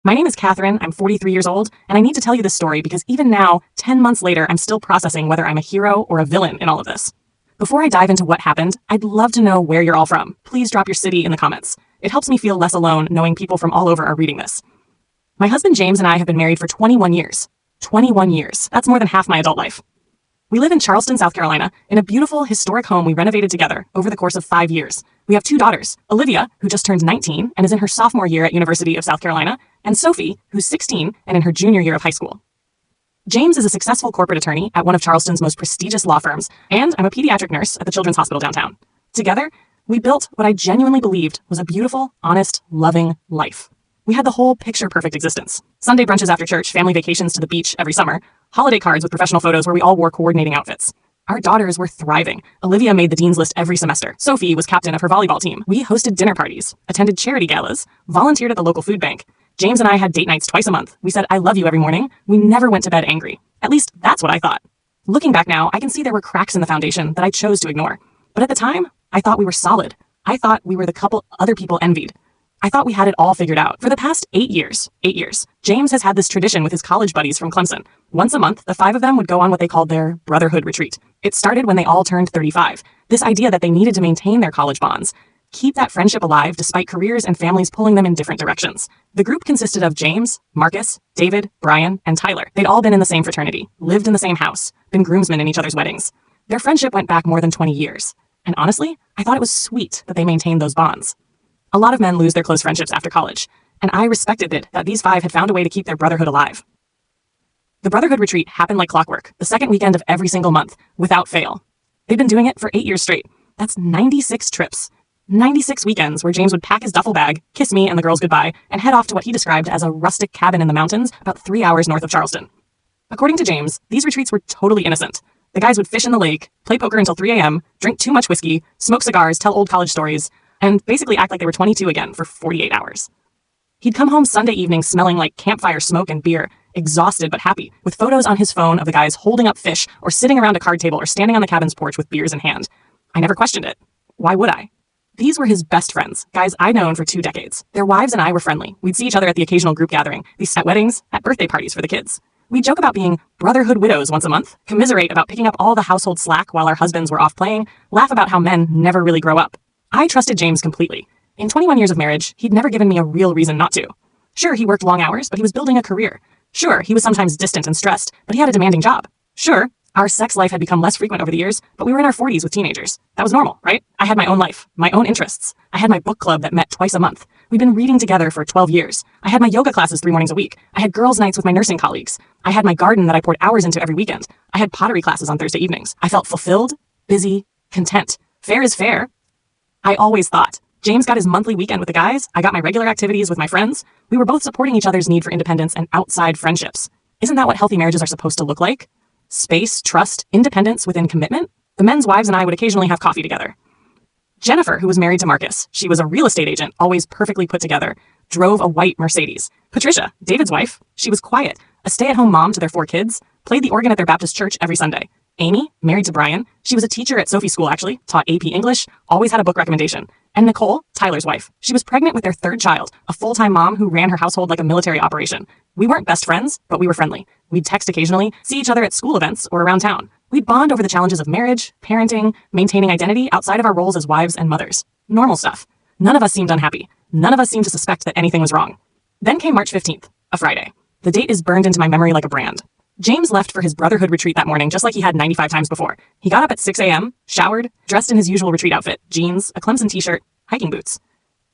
My name is Katherine, I'm 43 years old, and I need to tell you this story because even now, 10 months later, I'm still processing whether I'm a hero or a villain in all of this. Before I dive into what happened, I'd love to know where you're all from. Please drop your city in the comments. It helps me feel less alone knowing people from all over are reading this. My husband James and I have been married for 21 years. 21 years. That's more than half my adult life. We live in Charleston, South Carolina, in a beautiful, historic home we renovated together over the course of 5 years. We have 2 daughters, Olivia, who just turned 19 and is in her sophomore year at University of South Carolina, and Sophie, who's 16 and in her junior year of high school. James is a successful corporate attorney at one of Charleston's most prestigious law firms, and I'm a pediatric nurse at the Children's Hospital downtown. Together, we built what I genuinely believed was a beautiful, honest, loving life. We had the whole picture-perfect existence. Sunday brunches after church, family vacations to the beach every summer, holiday cards with professional photos where we all wore coordinating outfits. Our daughters were thriving. Olivia made the dean's list every semester. Sophie was captain of her volleyball team. We hosted dinner parties, attended charity galas, volunteered at the local food bank. James and I had date nights twice a month. We said, "I love you" every morning. We never went to bed angry. At least that's what I thought. Looking back now, I can see there were cracks in the foundation that I chose to ignore. But at the time, I thought we were solid. I thought we were the couple other people envied. I thought we had it all figured out. For the past 8 years, James has had this tradition with his college buddies from Clemson. Once a month, the 5 of them would go on what they called their brotherhood retreat. It started when they all turned 35. This idea that they needed to maintain their college bonds, keep that friendship alive despite careers and families pulling them in different directions. The group consisted of James, Marcus, David, Brian, and Tyler. They'd all been in the same fraternity, lived in the same house, been groomsmen in each other's weddings. Their friendship went back more than 20 years. And honestly, I thought it was sweet that they maintained those bonds. A lot of men lose their close friendships after college, and I respected it that these 5 had found a way to keep their brotherhood alive. The brotherhood retreat happened like clockwork, the second weekend of every single month, without fail. They'd been doing it for 8 years straight. That's 96 trips. 96 weekends where James would pack his duffel bag, kiss me and the girls goodbye, and head off to what he described as a rustic cabin in the mountains about 3 hours north of Charleston. According to James, these retreats were totally innocent. The guys would fish in the lake, play poker until 3 a.m., drink too much whiskey, smoke cigars, tell old college stories, and basically act like they were 22 again for 48 hours. He'd come home Sunday evening smelling like campfire smoke and beer, exhausted but happy, with photos on his phone of the guys holding up fish or sitting around a card table or standing on the cabin's porch with beers in hand. I never questioned it. Why would I? These were his best friends, guys I'd known for 2 decades. Their wives and I were friendly. We'd see each other at the occasional group gathering, at weddings, at birthday parties for the kids. We'd joke about being brotherhood widows once a month, commiserate about picking up all the household slack while our husbands were off playing, laugh about how men never really grow up. I trusted James completely. In 21 years of marriage, he'd never given me a real reason not to. Sure, he worked long hours, but he was building a career. Sure, he was sometimes distant and stressed, but he had a demanding job. Sure, our sex life had become less frequent over the years, but we were in our 40s with teenagers. That was normal, right? I had my own life, my own interests. I had my book club that met twice a month. We'd been reading together for 12 years. I had my yoga classes 3 mornings a week. I had girls' nights with my nursing colleagues. I had my garden that I poured hours into every weekend. I had pottery classes on Thursday evenings. I felt fulfilled, busy, content. Fair is fair. I always thought. James got his monthly weekend with the guys. I got my regular activities with my friends. We were both supporting each other's need for independence and outside friendships. Isn't that what healthy marriages are supposed to look like? Space, trust, independence within commitment? The men's wives and I would occasionally have coffee together. Jennifer, who was married to Marcus, she was a real estate agent, always perfectly put together, drove a white Mercedes. Patricia, David's wife, she was quiet, a stay-at-home mom to their 4 kids, played the organ at their Baptist church every Sunday. Amy, married to Brian, she was a teacher at Sophie's school actually, taught AP English, always had a book recommendation. And Nicole, Tyler's wife, she was pregnant with their 3rd child, a full-time mom who ran her household like a military operation. We weren't best friends, but we were friendly. We'd text occasionally, see each other at school events or around town. We'd bond over the challenges of marriage, parenting, maintaining identity outside of our roles as wives and mothers. Normal stuff. None of us seemed unhappy. None of us seemed to suspect that anything was wrong. Then came March 15th, a Friday. The date is burned into my memory like a brand. James left for his brotherhood retreat that morning just like he had 95 times before. He got up at 6 a.m., showered, dressed in his usual retreat outfit, jeans, a Clemson t-shirt, hiking boots.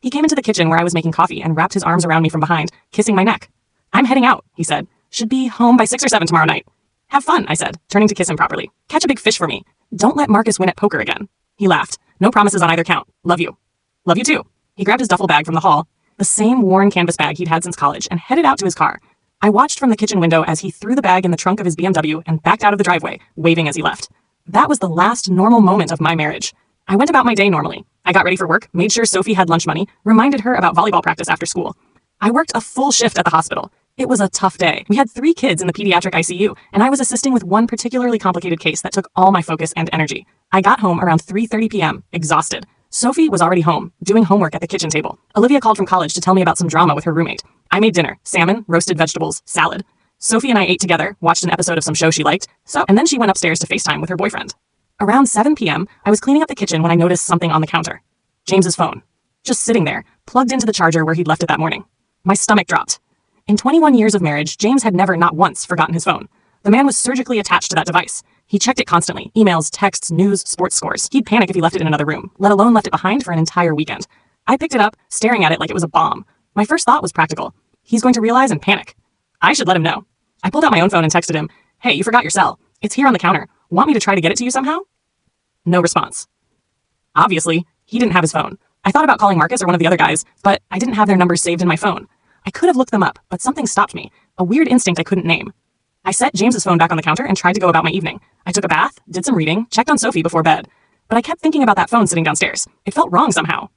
He came into the kitchen where I was making coffee and wrapped his arms around me from behind, kissing my neck. "I'm heading out," he said. "Should be home by 6 or 7 tomorrow night." "Have fun," I said, turning to kiss him properly. "Catch a big fish for me. Don't let Marcus win at poker again." He laughed. "No promises on either count. Love you." "Love you too." He grabbed his duffel bag from the hall, the same worn canvas bag he'd had since college, and headed out to his car. I watched from the kitchen window as he threw the bag in the trunk of his BMW and backed out of the driveway, waving as he left. That was the last normal moment of my marriage. I went about my day normally. I got ready for work, made sure Sophie had lunch money, reminded her about volleyball practice after school. I worked a full shift at the hospital. It was a tough day. We had 3 kids in the pediatric ICU, and I was assisting with one particularly complicated case that took all my focus and energy. I got home around 3:30 p.m., exhausted. Sophie was already home, doing homework at the kitchen table. Olivia called from college to tell me about some drama with her roommate. I made dinner, salmon, roasted vegetables, salad. Sophie and I ate together, watched an episode of some show she liked, and then she went upstairs to FaceTime with her boyfriend. Around 7 p.m., I was cleaning up the kitchen when I noticed something on the counter. James's phone. Just sitting there, plugged into the charger where he'd left it that morning. My stomach dropped. In 21 years of marriage, James had never, not once, forgotten his phone. The man was surgically attached to that device. He checked it constantly. Emails, texts, news, sports scores. He'd panic if he left it in another room, let alone left it behind for an entire weekend. I picked it up, staring at it like it was a bomb. My first thought was practical. He's going to realize and panic. I should let him know. I pulled out my own phone and texted him, "Hey, you forgot your cell. It's here on the counter. Want me to try to get it to you somehow?" No response. Obviously, he didn't have his phone. I thought about calling Marcus or one of the other guys, but I didn't have their numbers saved in my phone. I could have looked them up, but something stopped me. A weird instinct I couldn't name. I set James's phone back on the counter and tried to go about my evening. I took a bath, did some reading, checked on Sophie before bed. But I kept thinking about that phone sitting downstairs. It felt wrong somehow.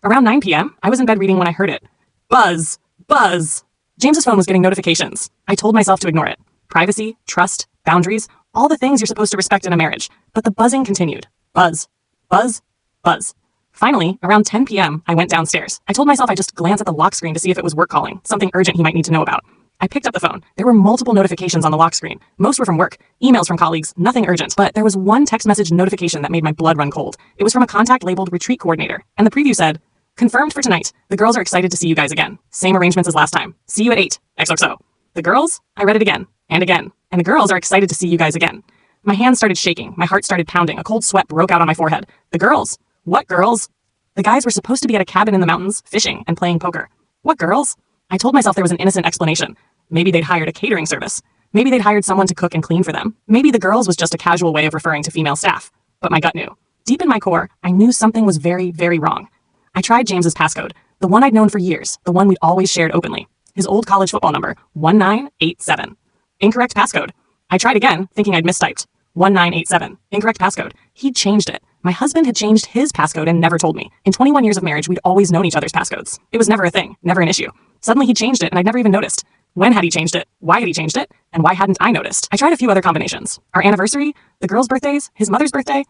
Around 9 p.m., I was in bed reading when I heard it. Buzz! Buzz! James's phone was getting notifications. I told myself to ignore it. Privacy, trust, boundaries, all the things you're supposed to respect in a marriage. But the buzzing continued. Buzz. Buzz. Buzz. Finally, around 10 p.m., I went downstairs. I told myself I'd just glance at the lock screen to see if it was work calling, something urgent he might need to know about. I picked up the phone. There were multiple notifications on the lock screen. Most were from work, emails from colleagues, nothing urgent. But there was one text message notification that made my blood run cold. It was from a contact labeled retreat coordinator, and the preview said, "Confirmed for tonight. The girls are excited to see you guys again. Same arrangements as last time. See you at 8. XOXO. The girls?" I read it again, and again. "And the girls are excited to see you guys again." My hands started shaking. My heart started pounding. A cold sweat broke out on my forehead. The girls? What girls? The guys were supposed to be at a cabin in the mountains, fishing and playing poker. What girls? I told myself there was an innocent explanation. Maybe they'd hired a catering service. Maybe they'd hired someone to cook and clean for them. Maybe the girls was just a casual way of referring to female staff. But my gut knew. Deep in my core, I knew something was very, very wrong. I tried James's passcode, the one I'd known for years, the one we'd always shared openly. His old college football number, 1987. Incorrect passcode. I tried again, thinking I'd mistyped. 1987. Incorrect passcode. He'd changed it. My husband had changed his passcode and never told me. In 21 years of marriage, we'd always known each other's passcodes. It was never a thing, never an issue. Suddenly he changed it and I'd never even noticed. When had he changed it? Why had he changed it? And why hadn't I noticed? I tried a few other combinations. Our anniversary, the girls' birthdays, his mother's birthday.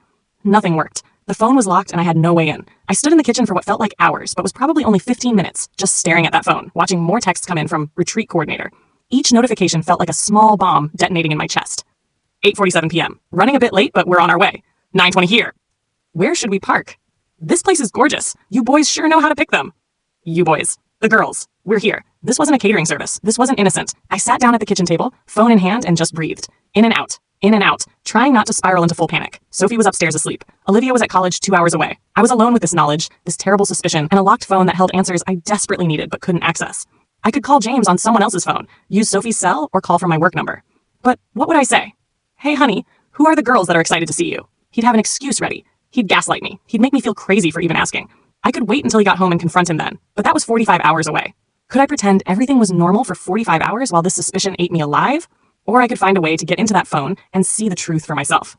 Nothing worked. The phone was locked and I had no way in. I stood in the kitchen for what felt like hours, but was probably only 15 minutes, just staring at that phone, watching more texts come in from retreat coordinator. Each notification felt like a small bomb detonating in my chest. 8:47 p.m. Running a bit late, but we're on our way. 9:20 here. Where should we park? This place is gorgeous. You boys sure know how to pick them. You boys. The girls. We're here. This wasn't a catering service. This wasn't innocent. I sat down at the kitchen table, phone in hand, and just breathed. In and out, trying not to spiral into full panic. Sophie was upstairs asleep. Olivia was at college 2 hours away. I was alone with this knowledge, this terrible suspicion, and a locked phone that held answers I desperately needed but couldn't access. I could call James on someone else's phone, use Sophie's cell, or call from my work number. But what would I say? "Hey, honey, who are the girls that are excited to see you?" He'd have an excuse ready. He'd gaslight me. He'd make me feel crazy for even asking. I could wait until he got home and confront him then, but that was 45 hours away. Could I pretend everything was normal for 45 hours while this suspicion ate me alive? Or I could find a way to get into that phone and see the truth for myself.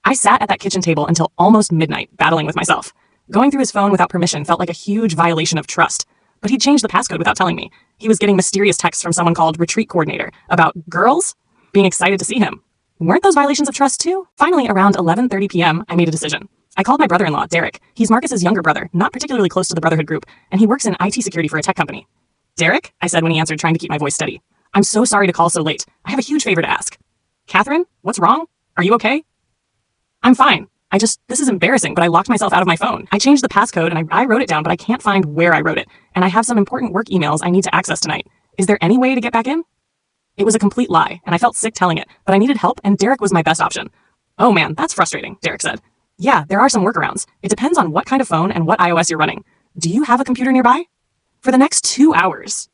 I sat at that kitchen table until almost midnight, battling with myself. Going through his phone without permission felt like a huge violation of trust. But he'd changed the passcode without telling me. He was getting mysterious texts from someone called retreat coordinator about girls being excited to see him. Weren't those violations of trust too? Finally, around 11:30 p.m., I made a decision. I called my brother-in-law, Derek. He's Marcus's younger brother, not particularly close to the Brotherhood group, and he works in IT security for a tech company. "Derek," I said when he answered, trying to keep my voice steady. "I'm so sorry to call so late. I have a huge favor to ask." "Katherine, what's wrong? Are you okay?" "I'm fine. This is embarrassing, but I locked myself out of my phone. I changed the passcode and I wrote it down, but I can't find where I wrote it. And I have some important work emails I need to access tonight. Is there any way to get back in?" It was a complete lie, and I felt sick telling it, but I needed help, and Derek was my best option. "Oh man, that's frustrating," Derek said. "Yeah, there are some workarounds. It depends on what kind of phone and what iOS you're running. Do you have a computer nearby?" For the next 2 hours,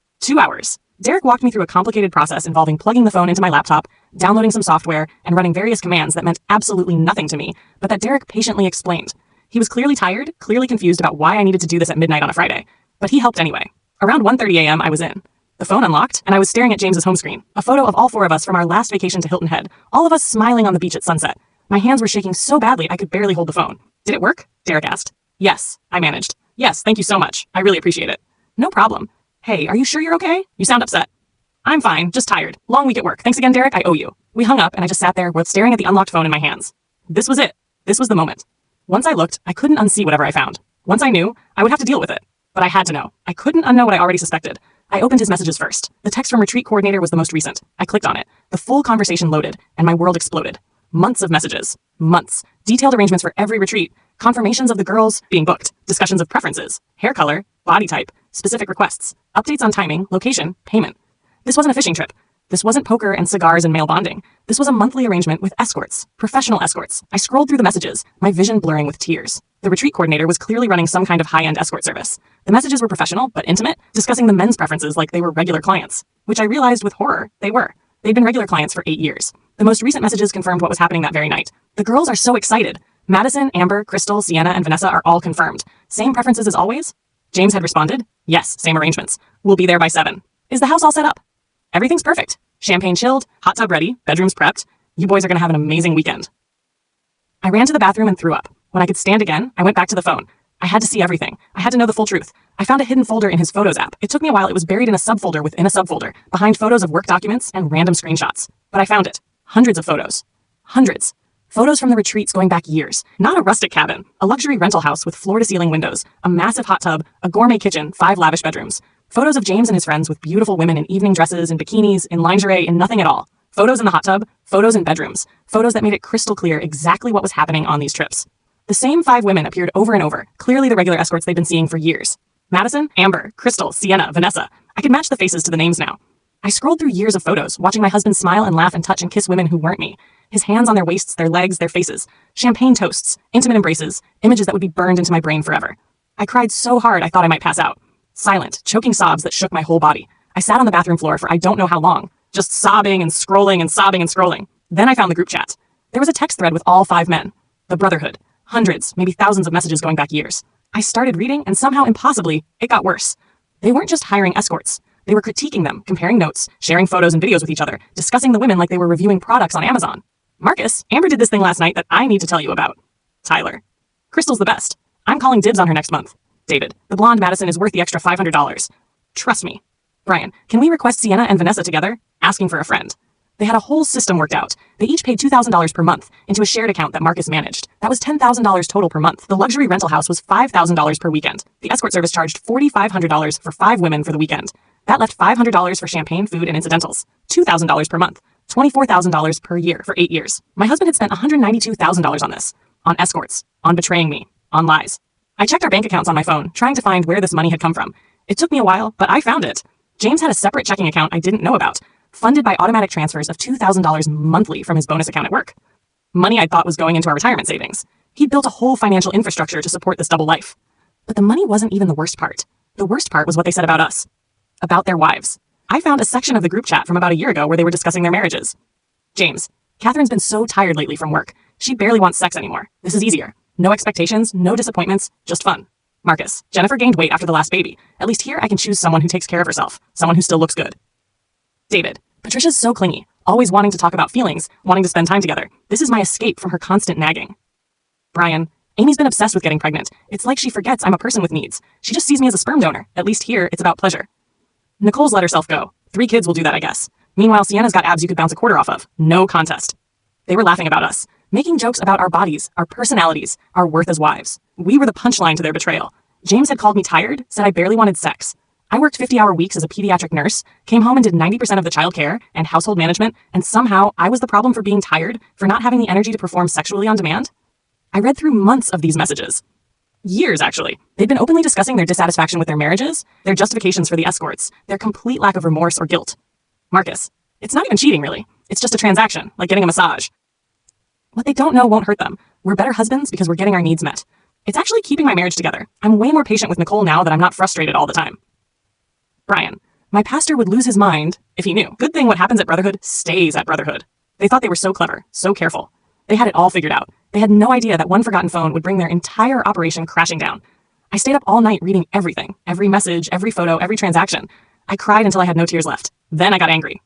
Derek walked me through a complicated process involving plugging the phone into my laptop, downloading some software, and running various commands that meant absolutely nothing to me, but that Derek patiently explained. He was clearly tired, clearly confused about why I needed to do this at midnight on a Friday, but he helped anyway. Around 1:30 a.m. I was in. The phone unlocked, and I was staring at James's home screen, a photo of all 4 of us from our last vacation to Hilton Head, all of us smiling on the beach at sunset. My hands were shaking so badly I could barely hold the phone. "Did it work?" Derek asked. "Yes," I managed. "Yes, thank you so much. I really appreciate it." "No problem. Hey, are you sure you're okay? You sound upset." "I'm fine, just tired. Long week at work. Thanks again, Derek, I owe you." We hung up, and I just sat there staring at the unlocked phone in my hands. This was it. This was the moment. Once I looked, I couldn't unsee whatever I found. Once I knew, I would have to deal with it. But I had to know. I couldn't unknow what I already suspected. I opened his messages first. The text from retreat coordinator was the most recent. I clicked on it. The full conversation loaded, and my world exploded. Months of messages. Months. Detailed arrangements for every retreat. Confirmations of the girls being booked. Discussions of preferences. Hair color. Body type. Specific requests. Updates on timing, location, payment. This wasn't a fishing trip. This wasn't poker and cigars and male bonding. This was a monthly arrangement with escorts. Professional escorts. I scrolled through the messages, my vision blurring with tears. The retreat coordinator was clearly running some kind of high-end escort service. The messages were professional, but intimate, discussing the men's preferences like they were regular clients. Which I realized with horror, they were. They'd been regular clients for 8 years. The most recent messages confirmed what was happening that very night. The girls are so excited. Madison, Amber, Crystal, Sienna, and Vanessa are all confirmed. Same preferences as always? James had responded, yes, same arrangements. We'll be there by 7. Is the house all set up? Everything's perfect. Champagne chilled, hot tub ready, bedrooms prepped. You boys are gonna have an amazing weekend. I ran to the bathroom and threw up. When I could stand again, I went back to the phone. I had to see everything. I had to know the full truth. I found a hidden folder in his Photos app. It took me a while. It was buried in a subfolder within a subfolder, behind photos of work documents and random screenshots. But I found it. Hundreds of photos. Hundreds. Photos from the retreats going back years. Not a rustic cabin, a luxury rental house with floor-to-ceiling windows, a massive hot tub, a gourmet kitchen, 5 lavish bedrooms. Photos of James and his friends with beautiful women in evening dresses, in bikinis, in lingerie, in nothing at all. Photos in the hot tub, photos in bedrooms. Photos that made it crystal clear exactly what was happening on these trips. The same 5 women appeared over and over, clearly the regular escorts they'd been seeing for years. Madison, Amber, Crystal, Sienna, Vanessa. I could match the faces to the names now. I scrolled through years of photos, watching my husband smile and laugh and touch and kiss women who weren't me. His hands on their waists, their legs, their faces. Champagne toasts, intimate embraces, images that would be burned into my brain forever. I cried so hard I thought I might pass out. Silent, choking sobs that shook my whole body. I sat on the bathroom floor for I don't know how long, just sobbing and scrolling and sobbing and scrolling. Then I found the group chat. There was a text thread with all 5 men. The Brotherhood. Hundreds, maybe thousands of messages going back years. I started reading, and somehow impossibly, it got worse. They weren't just hiring escorts. They were critiquing them, comparing notes, sharing photos and videos with each other, discussing the women like they were reviewing products on Amazon. Marcus, Amber did this thing last night that I need to tell you about. Tyler. Crystal's the best. I'm calling dibs on her next month. David. The blonde Madison is worth the extra $500. Trust me. Brian. Can we request Sienna and Vanessa together? Asking for a friend. They had a whole system worked out. They each paid $2,000 per month into a shared account that Marcus managed. That was $10,000 total per month. The luxury rental house was $5,000 per weekend. The escort service charged $4,500 for 5 women for the weekend. That left $500 for champagne, food, and incidentals. $2,000 per month. $24,000 per year for 8 years. My husband had spent $192,000 on this. On escorts. On betraying me. On lies. I checked our bank accounts on my phone, trying to find where this money had come from. It took me a while, but I found it. James had a separate checking account I didn't know about, funded by automatic transfers of $2,000 monthly from his bonus account at work. Money I thought was going into our retirement savings. He'd built a whole financial infrastructure to support this double life. But the money wasn't even the worst part. The worst part was what they said about us. About their wives. I found a section of the group chat from about a year ago where they were discussing their marriages. James. Katherine's been so tired lately from work. She barely wants sex anymore. This is easier. No expectations, no disappointments, just fun. Marcus. Jennifer gained weight after the last baby. At least here I can choose someone who takes care of herself. Someone who still looks good. David. Patricia's so clingy. Always wanting to talk about feelings, wanting to spend time together. This is my escape from her constant nagging. Brian. Amy's been obsessed with getting pregnant. It's like she forgets I'm a person with needs. She just sees me as a sperm donor. At least here, it's about pleasure. Nicole's let herself go. 3 kids will do that, I guess. Meanwhile, Sienna's got abs you could bounce a quarter off of. No contest. They were laughing about us. Making jokes about our bodies, our personalities, our worth as wives. We were the punchline to their betrayal. James had called me tired, said I barely wanted sex. I worked 50-hour weeks as a pediatric nurse, came home and did 90% of the child care and household management, and somehow I was the problem for being tired, for not having the energy to perform sexually on demand. I read through months of these messages. Years, actually. They'd been openly discussing their dissatisfaction with their marriages, their justifications for the escorts, their complete lack of remorse or guilt. Marcus. It's not even cheating, really. It's just a transaction, like getting a massage. What they don't know won't hurt them. We're better husbands because we're getting our needs met. It's actually keeping my marriage together. I'm way more patient with Nicole now that I'm not frustrated all the time. Brian. My pastor would lose his mind if he knew. Good thing what happens at Brotherhood stays at Brotherhood. They thought they were so clever, so careful. They had it all figured out. They had no idea that one forgotten phone would bring their entire operation crashing down. I stayed up all night reading everything, every message, every photo, every transaction. I cried until I had no tears left. Then I got angry.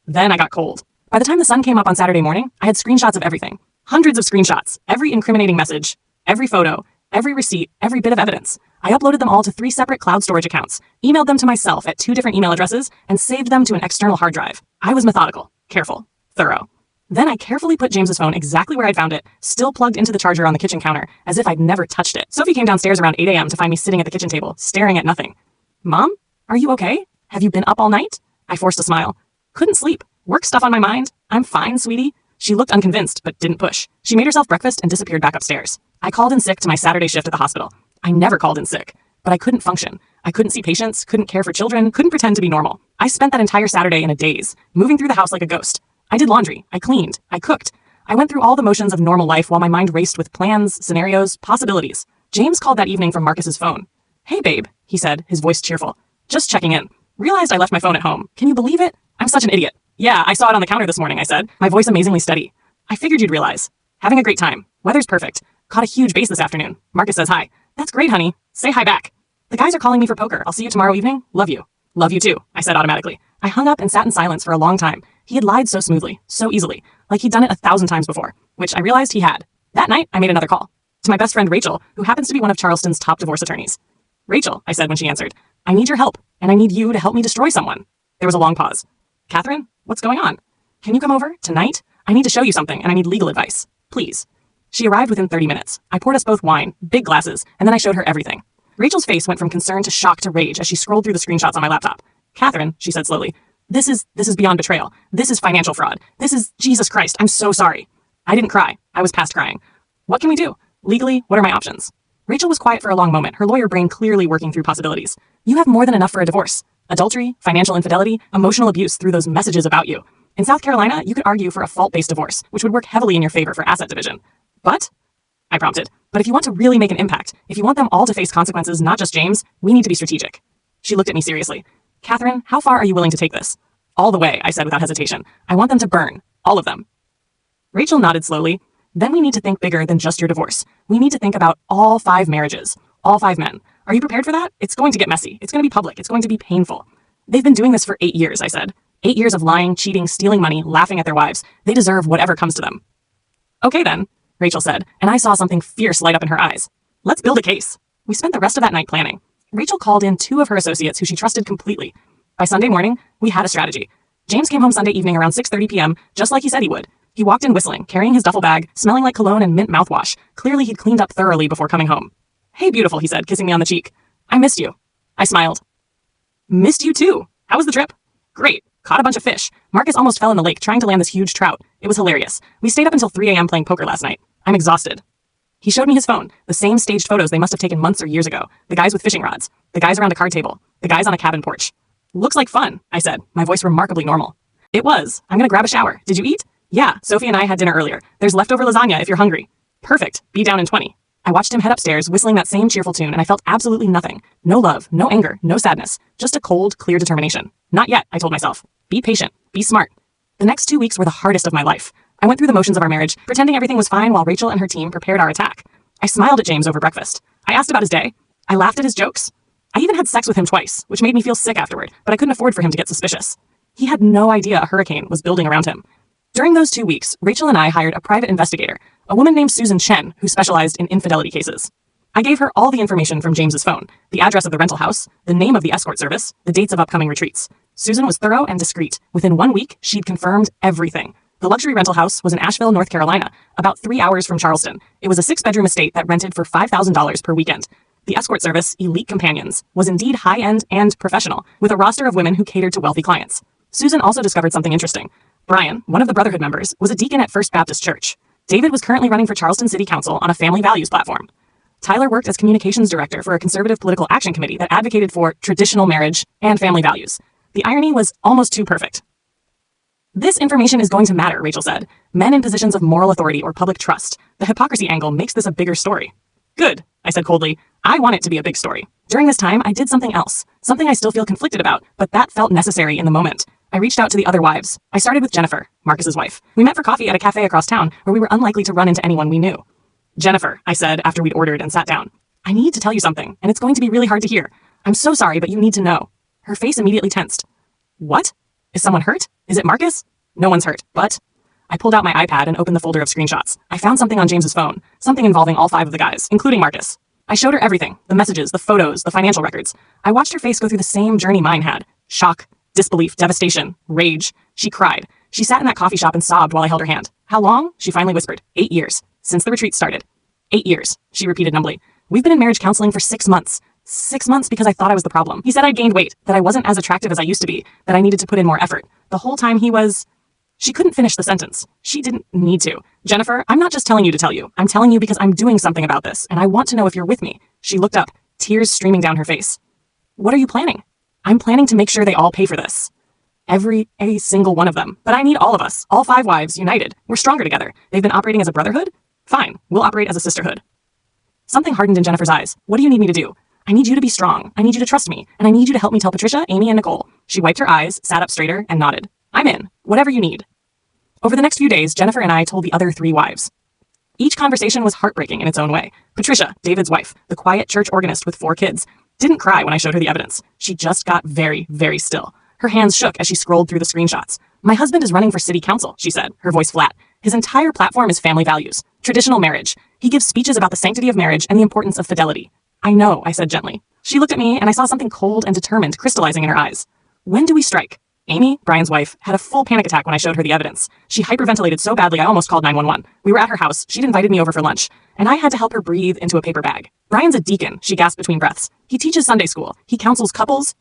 Then I got cold. By the time the sun came up on Saturday morning, I had screenshots of everything. Hundreds of screenshots, every incriminating message, every photo, every receipt, every bit of evidence. I uploaded them all to 3 separate cloud storage accounts, emailed them to myself at 2 different email addresses, and saved them to an external hard drive. I was methodical, careful, thorough. Then I carefully put James's phone exactly where I'd found it, still plugged into the charger on the kitchen counter, as if I'd never touched it. Sophie came downstairs around 8 a.m. to find me sitting at the kitchen table, staring at nothing. Mom? Are you okay? Have you been up all night? I forced a smile. Couldn't sleep. Work stuff on my mind. I'm fine, sweetie. She looked unconvinced, but didn't push. She made herself breakfast and disappeared back upstairs. I called in sick to my Saturday shift at the hospital. I never called in sick, but I couldn't function. I couldn't see patients, couldn't care for children, couldn't pretend to be normal. I spent that entire Saturday in a daze, moving through the house like a ghost. I did laundry. I cleaned. I cooked. I went through all the motions of normal life while my mind raced with plans, scenarios, possibilities. James called that evening from Marcus's phone. Hey, babe, he said, his voice cheerful. Just checking in. Realized I left my phone at home. Can you believe it? I'm such an idiot. Yeah, I saw it on the counter this morning, I said, my voice amazingly steady. I figured you'd realize. Having a great time. Weather's perfect. Caught a huge base this afternoon. Marcus says hi. That's great, honey. Say hi back. The guys are calling me for poker. I'll see you tomorrow evening. Love you. Love you too, I said automatically. I hung up and sat in silence for a long time. He had lied so smoothly, so easily, like he'd done it 1,000 times before, which I realized he had. That night, I made another call. To my best friend Rachel, who happens to be one of Charleston's top divorce attorneys. Rachel, I said when she answered, I need your help, and I need you to help me destroy someone. There was a long pause. Katherine, what's going on? Can you come over tonight? I need to show you something, and I need legal advice. Please. She arrived within 30 minutes. I poured us both wine, big glasses, and then I showed her everything. Rachel's face went from concern to shock to rage as she scrolled through the screenshots on my laptop. Katherine, she said slowly, this is beyond betrayal. This is financial fraud. This is, Jesus Christ, I'm so sorry. I didn't cry. I was past crying. What can we do? Legally, what are my options? Rachel was quiet for a long moment, her lawyer brain clearly working through possibilities. You have more than enough for a divorce. Adultery, financial infidelity, emotional abuse through those messages about you. In South Carolina, you could argue for a fault-based divorce, which would work heavily in your favor for asset division. But, I prompted, but if you want to really make an impact, if you want them all to face consequences, not just James, we need to be strategic. She looked at me seriously. Katherine, how far are you willing to take this? All the way, I said without hesitation. I want them to burn. All of them. Rachel nodded slowly. Then we need to think bigger than just your divorce. We need to think about all 5 marriages. All 5 men. Are you prepared for that? It's going to get messy. It's going to be public. It's going to be painful. They've been doing this for 8 years, I said. 8 years of lying, cheating, stealing money, laughing at their wives. They deserve whatever comes to them. Okay then, Rachel said, and I saw something fierce light up in her eyes. Let's build a case. We spent the rest of that night planning. Rachel called in 2 of her associates who she trusted completely. By Sunday morning, we had a strategy. James came home Sunday evening around 6:30 p.m., just like he said he would. He walked in whistling, carrying his duffel bag, smelling like cologne and mint mouthwash. Clearly he'd cleaned up thoroughly before coming home. Hey, beautiful, he said, kissing me on the cheek. I missed you. I smiled. Missed you too. How was the trip? Great. Caught a bunch of fish. Marcus almost fell in the lake trying to land this huge trout. It was hilarious. We stayed up until 3 a.m. playing poker last night. I'm exhausted. He showed me his phone, the same staged photos they must have taken months or years ago. The guys with fishing rods. The guys around a card table. The guys on a cabin porch. Looks like fun, I said, my voice remarkably normal. It was. I'm gonna grab a shower. Did you eat? Yeah, Sophie and I had dinner earlier. There's leftover lasagna if you're hungry. Perfect. Be down in 20. I watched him head upstairs, whistling that same cheerful tune, and I felt absolutely nothing. No love, no anger, no sadness. Just a cold, clear determination. Not yet, I told myself. Be patient. Be smart. The next 2 weeks were the hardest of my life. I went through the motions of our marriage, pretending everything was fine while Rachel and her team prepared our attack. I smiled at James over breakfast. I asked about his day. I laughed at his jokes. I even had sex with him twice, which made me feel sick afterward, but I couldn't afford for him to get suspicious. He had no idea a hurricane was building around him. During those 2 weeks, Rachel and I hired a private investigator, a woman named Susan Chen, who specialized in infidelity cases. I gave her all the information from James's phone, the address of the rental house, the name of the escort service, the dates of upcoming retreats. Susan was thorough and discreet. Within 1 week, she'd confirmed everything. The luxury rental house was in Asheville, North Carolina, about 3 hours from Charleston. It was a 6-bedroom estate that rented for $5,000 per weekend. The escort service, Elite Companions, was indeed high-end and professional, with a roster of women who catered to wealthy clients. Susan also discovered something interesting. Brian, one of the Brotherhood members, was a deacon at First Baptist Church. David was currently running for Charleston City Council on a family values platform. Tyler worked as communications director for a conservative political action committee that advocated for traditional marriage and family values. The irony was almost too perfect. This information is going to matter, Rachel said. Men in positions of moral authority or public trust. The hypocrisy angle makes this a bigger story. Good, I said coldly. I want it to be a big story. During this time, I did something else. Something I still feel conflicted about, but that felt necessary in the moment. I reached out to the other wives. I started with Jennifer, Marcus's wife. We met for coffee at a cafe across town where we were unlikely to run into anyone we knew. Jennifer, I said after we'd ordered and sat down. I need to tell you something, and it's going to be really hard to hear. I'm so sorry, but you need to know. Her face immediately tensed. What? Is someone hurt? Is it Marcus? No one's hurt, but... I pulled out my iPad and opened the folder of screenshots. I found something on James's phone, something involving all 5 of the guys, including Marcus. I showed her everything, the messages, the photos, the financial records. I watched her face go through the same journey mine had. Shock, disbelief, devastation, rage. She cried. She sat in that coffee shop and sobbed while I held her hand. How long? She finally whispered. 8 years. Since the retreat started. 8 years, she repeated numbly. We've been in marriage counseling for 6 months. 6 months because I thought I was the problem. He said I'd gained weight, that I wasn't as attractive as I used to be, that I needed to put in more effort. The whole time he was... She couldn't finish the sentence. She didn't need to. Jennifer, I'm not just telling you to tell you. I'm telling you because I'm doing something about this, and I want to know if you're with me. She looked up, tears streaming down her face. What are you planning? I'm planning to make sure they all pay for this. Every single one of them. But I need all of us, all 5 wives, united. We're stronger together. They've been operating as a brotherhood? Fine, we'll operate as a sisterhood. Something hardened in Jennifer's eyes. What do you need me to do? I need you to be strong. I need you to trust me. And I need you to help me tell Patricia, Amy, and Nicole. She wiped her eyes, sat up straighter, and nodded. I'm in. Whatever you need. Over the next few days, Jennifer and I told the other 3 wives. Each conversation was heartbreaking in its own way. Patricia, David's wife, the quiet church organist with 4 kids, didn't cry when I showed her the evidence. She just got very, very still. Her hands shook as she scrolled through the screenshots. My husband is running for city council, she said, her voice flat. His entire platform is family values, traditional marriage. He gives speeches about the sanctity of marriage and the importance of fidelity. I know, I said gently. She looked at me and I saw something cold and determined crystallizing in her eyes. When do we strike? Amy, Brian's wife, had a full panic attack when I showed her the evidence. She hyperventilated so badly I almost called 911. We were at her house. She'd invited me over for lunch, and I had to help her breathe into a paper bag. Brian's a deacon, she gasped between breaths. He teaches Sunday school. He counsels couples.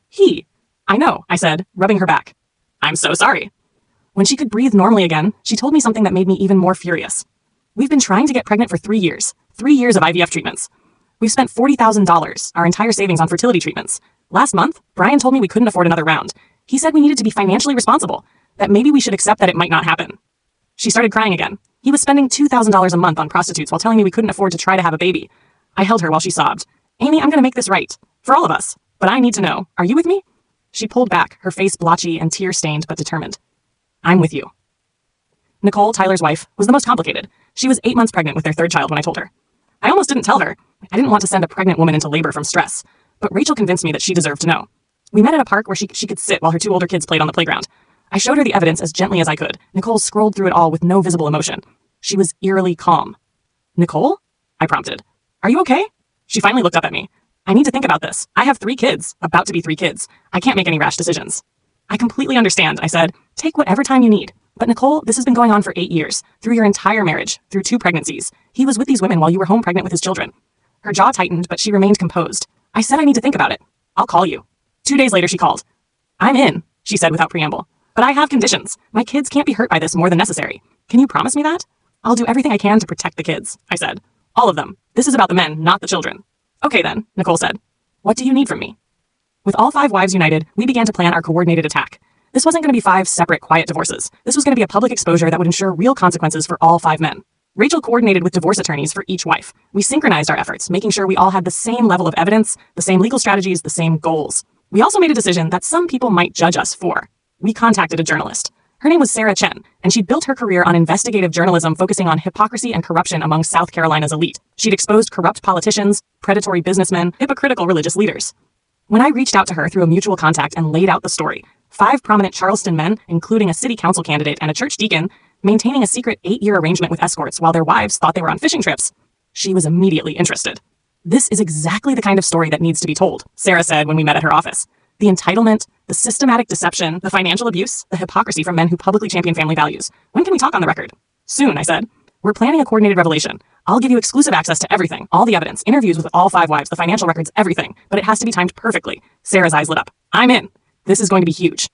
I know, I said, rubbing her back. I'm so sorry. When she could breathe normally again, she told me something that made me even more furious. We've been trying to get pregnant for 3 years. 3 years of IVF treatments. We've spent $40,000, our entire savings on fertility treatments. Last month, Brian told me we couldn't afford another round. He said we needed to be financially responsible, that maybe we should accept that it might not happen. She started crying again. He was spending $2,000 a month on prostitutes while telling me we couldn't afford to try to have a baby. I held her while she sobbed. Amy, I'm going to make this right. For all of us. But I need to know. Are you with me? She pulled back, her face blotchy and tear-stained but determined. I'm with you. Nicole, Tyler's wife, was the most complicated. She was 8 months pregnant with their 3rd child when I told her. I almost didn't tell her. I didn't want to send a pregnant woman into labor from stress. But Rachel convinced me that she deserved to know. We met at a park where she could sit while her 2 older kids played on the playground. I showed her the evidence as gently as I could. Nicole scrolled through it all with no visible emotion. She was eerily calm. Nicole? I prompted. Are you okay? She finally looked up at me. I need to think about this. I have 3 kids, about to be 3 kids. I can't make any rash decisions. I completely understand, I said. Take whatever time you need. But Nicole, this has been going on for 8 years, through your entire marriage, through 2 pregnancies. He was with these women while you were home pregnant with his children. Her jaw tightened, but she remained composed. I said I need to think about it. I'll call you. 2 days later, she called. I'm in, she said without preamble. But I have conditions. My kids can't be hurt by this more than necessary. Can you promise me that? I'll do everything I can to protect the kids, I said. All of them. This is about the men, not the children. Okay then, Nicole said. What do you need from me? With all 5 wives united, we began to plan our coordinated attack. This wasn't going to be 5 separate, quiet divorces. This was going to be a public exposure that would ensure real consequences for all 5 men. Rachel coordinated with divorce attorneys for each wife. We synchronized our efforts, making sure we all had the same level of evidence, the same legal strategies, the same goals. We also made a decision that some people might judge us for. We contacted a journalist. Her name was Sarah Chen, and she'd built her career on investigative journalism focusing on hypocrisy and corruption among South Carolina's elite. She'd exposed corrupt politicians, predatory businessmen, hypocritical religious leaders. When I reached out to her through a mutual contact and laid out the story, 5 prominent Charleston men, including a city council candidate and a church deacon, maintaining a secret 8-year arrangement with escorts while their wives thought they were on fishing trips, she was immediately interested. This is exactly the kind of story that needs to be told, Sarah said when we met at her office. The entitlement, the systematic deception, the financial abuse, the hypocrisy from men who publicly champion family values. When can we talk on the record? Soon, I said. We're planning a coordinated revelation. I'll give you exclusive access to everything, all the evidence, interviews with all 5 wives, the financial records, everything. But it has to be timed perfectly. Sarah's eyes lit up. I'm in. This is going to be huge.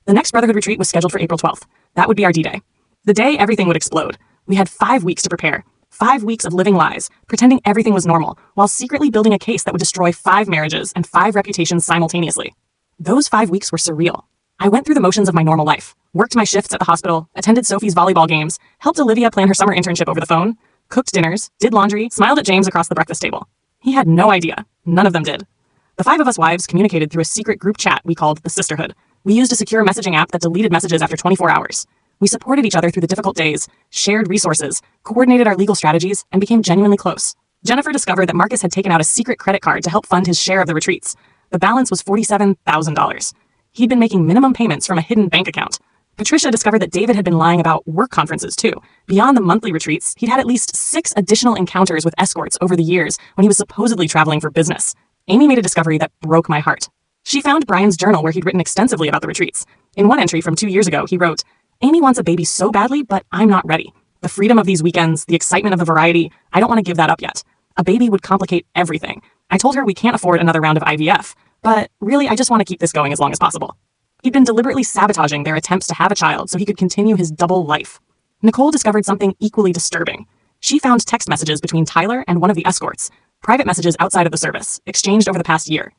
The next Brotherhood retreat was scheduled for April 12th. That would be our D-Day. The day everything would explode. We had 5 weeks to prepare. 5 weeks of living lies, pretending everything was normal, while secretly building a case that would destroy 5 marriages and 5 reputations simultaneously. Those 5 weeks were surreal. I went through the motions of my normal life, worked my shifts at the hospital, attended Sophie's volleyball games, helped Olivia plan her summer internship over the phone, cooked dinners, did laundry, smiled at James across the breakfast table. He had no idea. None of them did. The 5 of us wives communicated through a secret group chat we called the Sisterhood. We used a secure messaging app that deleted messages after 24 hours. We supported each other through the difficult days, shared resources, coordinated our legal strategies, and became genuinely close. Jennifer discovered that Marcus had taken out a secret credit card to help fund his share of the retreats. The balance was $47,000. He'd been making minimum payments from a hidden bank account. Patricia discovered that David had been lying about work conferences too. Beyond the monthly retreats, he'd had at least 6 additional encounters with escorts over the years when he was supposedly traveling for business. Amy made a discovery that broke my heart. She found Brian's journal where he'd written extensively about the retreats. In one entry from 2 years ago, he wrote, Amy wants a baby so badly, but I'm not ready. The freedom of these weekends, the excitement of the variety, I don't want to give that up yet. A baby would complicate everything. I told her we can't afford another round of IVF, but really I just want to keep this going as long as possible. He'd been deliberately sabotaging their attempts to have a child so he could continue his double life. Nicole discovered something equally disturbing. She found text messages between Tyler and one of the escorts, private messages outside of the service, exchanged over the past year.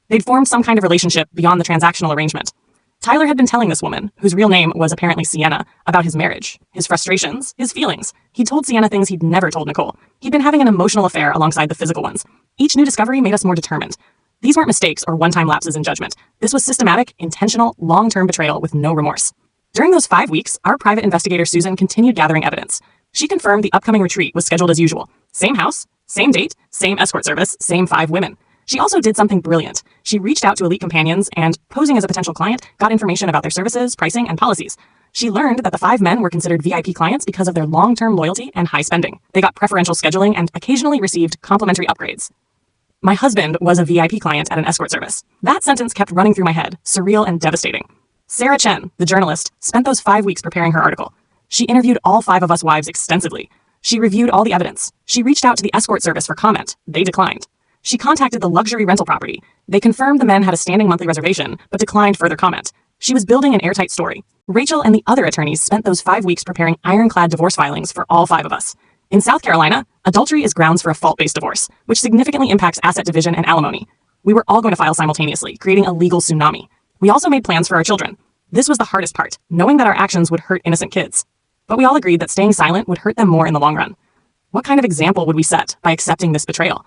They'd formed some kind of relationship beyond the transactional arrangement. Tyler had been telling this woman, whose real name was apparently Sienna, about his marriage, his frustrations, his feelings. He'd told Sienna things he'd never told Nicole. He'd been having an emotional affair alongside the physical ones. Each new discovery made us more determined. These weren't mistakes or one-time lapses in judgment. This was systematic, intentional, long-term betrayal with no remorse. During those 5 weeks, our private investigator Susan continued gathering evidence. She confirmed the upcoming retreat was scheduled as usual. Same house, same date, same escort service, same 5 women. She also did something brilliant. She reached out to elite companions and, posing as a potential client, got information about their services, pricing, and policies. She learned that the 5 men were considered VIP clients because of their long-term loyalty and high spending. They got preferential scheduling and occasionally received complimentary upgrades. My husband was a VIP client at an escort service. That sentence kept running through my head, surreal and devastating. Sarah Chen, the journalist, spent those 5 weeks preparing her article. She interviewed all 5 of us wives extensively. She reviewed all the evidence. She reached out to the escort service for comment. They declined. She contacted the luxury rental property. They confirmed the men had a standing monthly reservation, but declined further comment. She was building an airtight story. Rachel and the other attorneys spent those 5 weeks preparing ironclad divorce filings for all 5 of us. In South Carolina, adultery is grounds for a fault-based divorce, which significantly impacts asset division and alimony. We were all going to file simultaneously, creating a legal tsunami. We also made plans for our children. This was the hardest part, knowing that our actions would hurt innocent kids. But we all agreed that staying silent would hurt them more in the long run. What kind of example would we set by accepting this betrayal?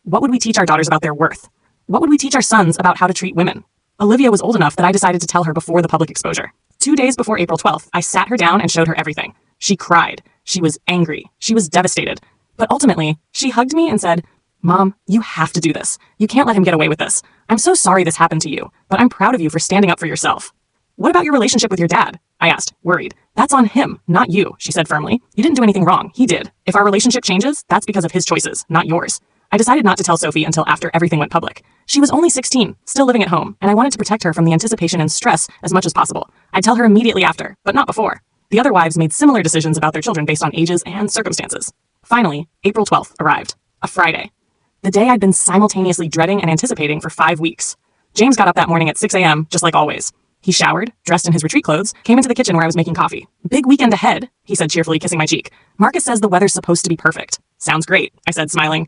What would we teach our daughters about their worth? What would we teach our sons about how to treat women? Olivia was old enough that I decided to tell her before the public exposure. 2 days before April 12th, I sat her down and showed her everything. She cried. She was angry. She was devastated. But ultimately, she hugged me and said, "Mom, you have to do this. You can't let him get away with this. I'm so sorry this happened to you, but I'm proud of you for standing up for yourself." "What about your relationship with your dad?" I asked, worried. "That's on him, not you," she said firmly. "You didn't do anything wrong. He did. If our relationship changes, that's because of his choices, not yours." I decided not to tell Sophie until after everything went public. She was only 16, still living at home, and I wanted to protect her from the anticipation and stress as much as possible. I'd tell her immediately after, but not before. The other wives made similar decisions about their children based on ages and circumstances. Finally, April 12th arrived, a Friday. The day I'd been simultaneously dreading and anticipating for 5 weeks. James got up that morning at 6 a.m., just like always. He showered, dressed in his retreat clothes, came into the kitchen where I was making coffee. "Big weekend ahead," he said cheerfully, kissing my cheek. "Marcus says the weather's supposed to be perfect." "Sounds great," I said, smiling.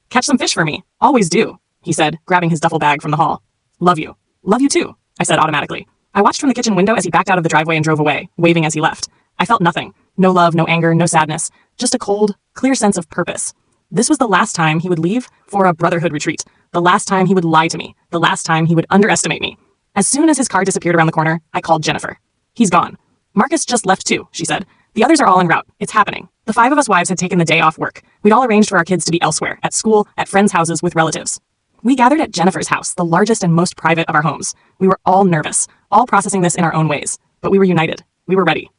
"Catch some fish for me. Always do," he said, grabbing his duffel bag from the hall. "Love you." "Love you too," I said automatically. I watched from the kitchen window as he backed out of the driveway and drove away, waving as he left. I felt nothing. No love, no anger, no sadness. Just a cold, clear sense of purpose. This was the last time he would leave for a brotherhood retreat. The last time he would lie to me. The last time he would underestimate me. As soon as his car disappeared around the corner, I called Jennifer. "He's gone." "Marcus just left too," she said. "The others are all en route. It's happening." The 5 of us wives had taken the day off work. We'd all arranged for our kids to be elsewhere, at school, at friends' houses, with relatives. We gathered at Jennifer's house, the largest and most private of our homes. We were all nervous, all processing this in our own ways. But we were united. We were ready.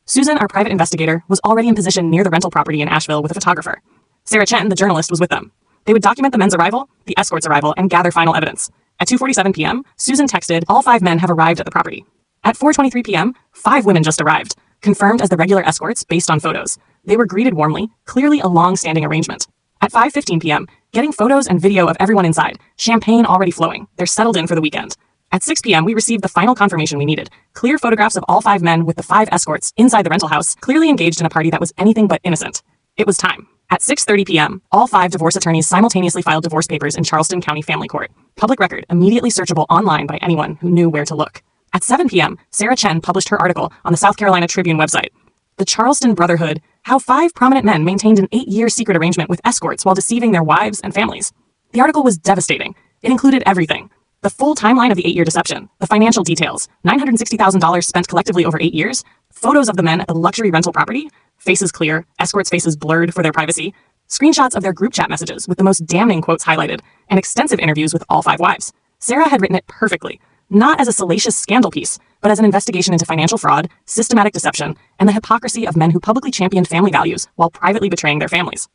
Susan, our private investigator, was already in position near the rental property in Asheville with a photographer. Sarah Chen, the journalist, was with them. They would document the men's arrival, the escort's arrival, and gather final evidence. At 2:47 p.m., Susan texted, "All 5 men have arrived at the property." At 4:23 p.m., 5 women just arrived, confirmed as the regular escorts based on photos. They were greeted warmly, clearly a long-standing arrangement. At 5:15 p.m., getting photos and video of everyone inside, champagne already flowing. They're settled in for the weekend. At 6 p.m., we received the final confirmation we needed. Clear photographs of all 5 men with the 5 escorts inside the rental house, clearly engaged in a party that was anything but innocent. It was time. At 6:30 p.m., all 5 divorce attorneys simultaneously filed divorce papers in Charleston County Family Court. Public record, immediately searchable online by anyone who knew where to look. At 7 p.m., Sarah Chen published her article on the South Carolina Tribune website. The Charleston Brotherhood, how 5 prominent men maintained an 8-year secret arrangement with escorts while deceiving their wives and families. The article was devastating. It included everything. The full timeline of the 8-year deception, the financial details, $960,000 spent collectively over 8 years, photos of the men at the luxury rental property, faces clear, escorts' faces blurred for their privacy, screenshots of their group chat messages with the most damning quotes highlighted, and extensive interviews with all 5 wives. Sarah had written it perfectly, not as a salacious scandal piece, but as an investigation into financial fraud, systematic deception, and the hypocrisy of men who publicly championed family values while privately betraying their families.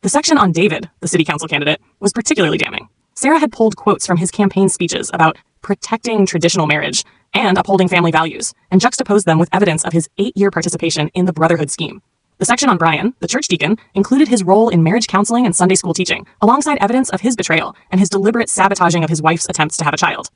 The section on David, the city council candidate, was particularly damning. Sarah had pulled quotes from his campaign speeches about protecting traditional marriage and upholding family values, and juxtaposed them with evidence of his 8-year participation in the Brotherhood scheme. The section on Brian, the church deacon, included his role in marriage counseling and Sunday school teaching, alongside evidence of his betrayal and his deliberate sabotaging of his wife's attempts to have a child.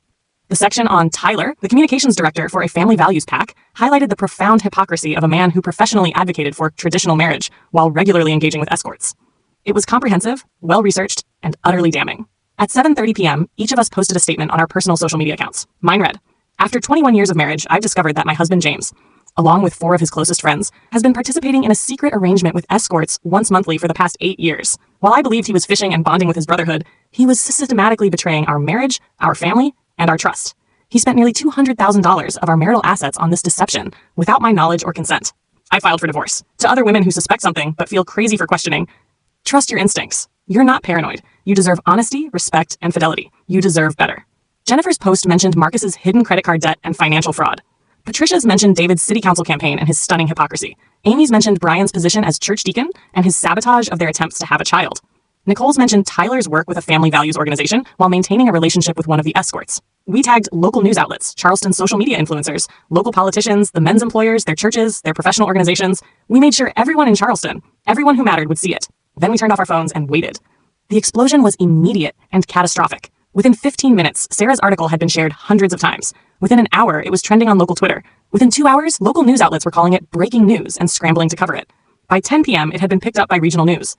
The section on Tyler, the communications director for a family values PAC, highlighted the profound hypocrisy of a man who professionally advocated for traditional marriage while regularly engaging with escorts. It was comprehensive, well-researched, and utterly damning. At 7:30 p.m., each of us posted a statement on our personal social media accounts. Mine read, "After 21 years of marriage, I've discovered that my husband James, along with 4 of his closest friends, has been participating in a secret arrangement with escorts once monthly for the past 8 years. While I believed he was fishing and bonding with his brotherhood, he was systematically betraying our marriage, our family, and our trust. He spent nearly $200,000 of our marital assets on this deception without my knowledge or consent. I filed for divorce. To other women who suspect something but feel crazy for questioning, trust your instincts. You're not paranoid. You deserve honesty, respect, and fidelity. You deserve better." Jennifer's post mentioned Marcus's hidden credit card debt and financial fraud. Patricia's mentioned David's city council campaign and his stunning hypocrisy. Amy's mentioned Brian's position as church deacon and his sabotage of their attempts to have a child. Nicole's mentioned Tyler's work with a family values organization while maintaining a relationship with one of the escorts. We tagged local news outlets, Charleston social media influencers, local politicians, the men's employers, their churches, their professional organizations. We made sure everyone in Charleston, everyone who mattered, would see it. Then we turned off our phones and waited. The explosion was immediate and catastrophic. Within 15 minutes, Sarah's article had been shared hundreds of times. Within an hour, it was trending on local Twitter. Within 2 hours, local news outlets were calling it breaking news and scrambling to cover it. By 10 p.m., it had been picked up by regional news.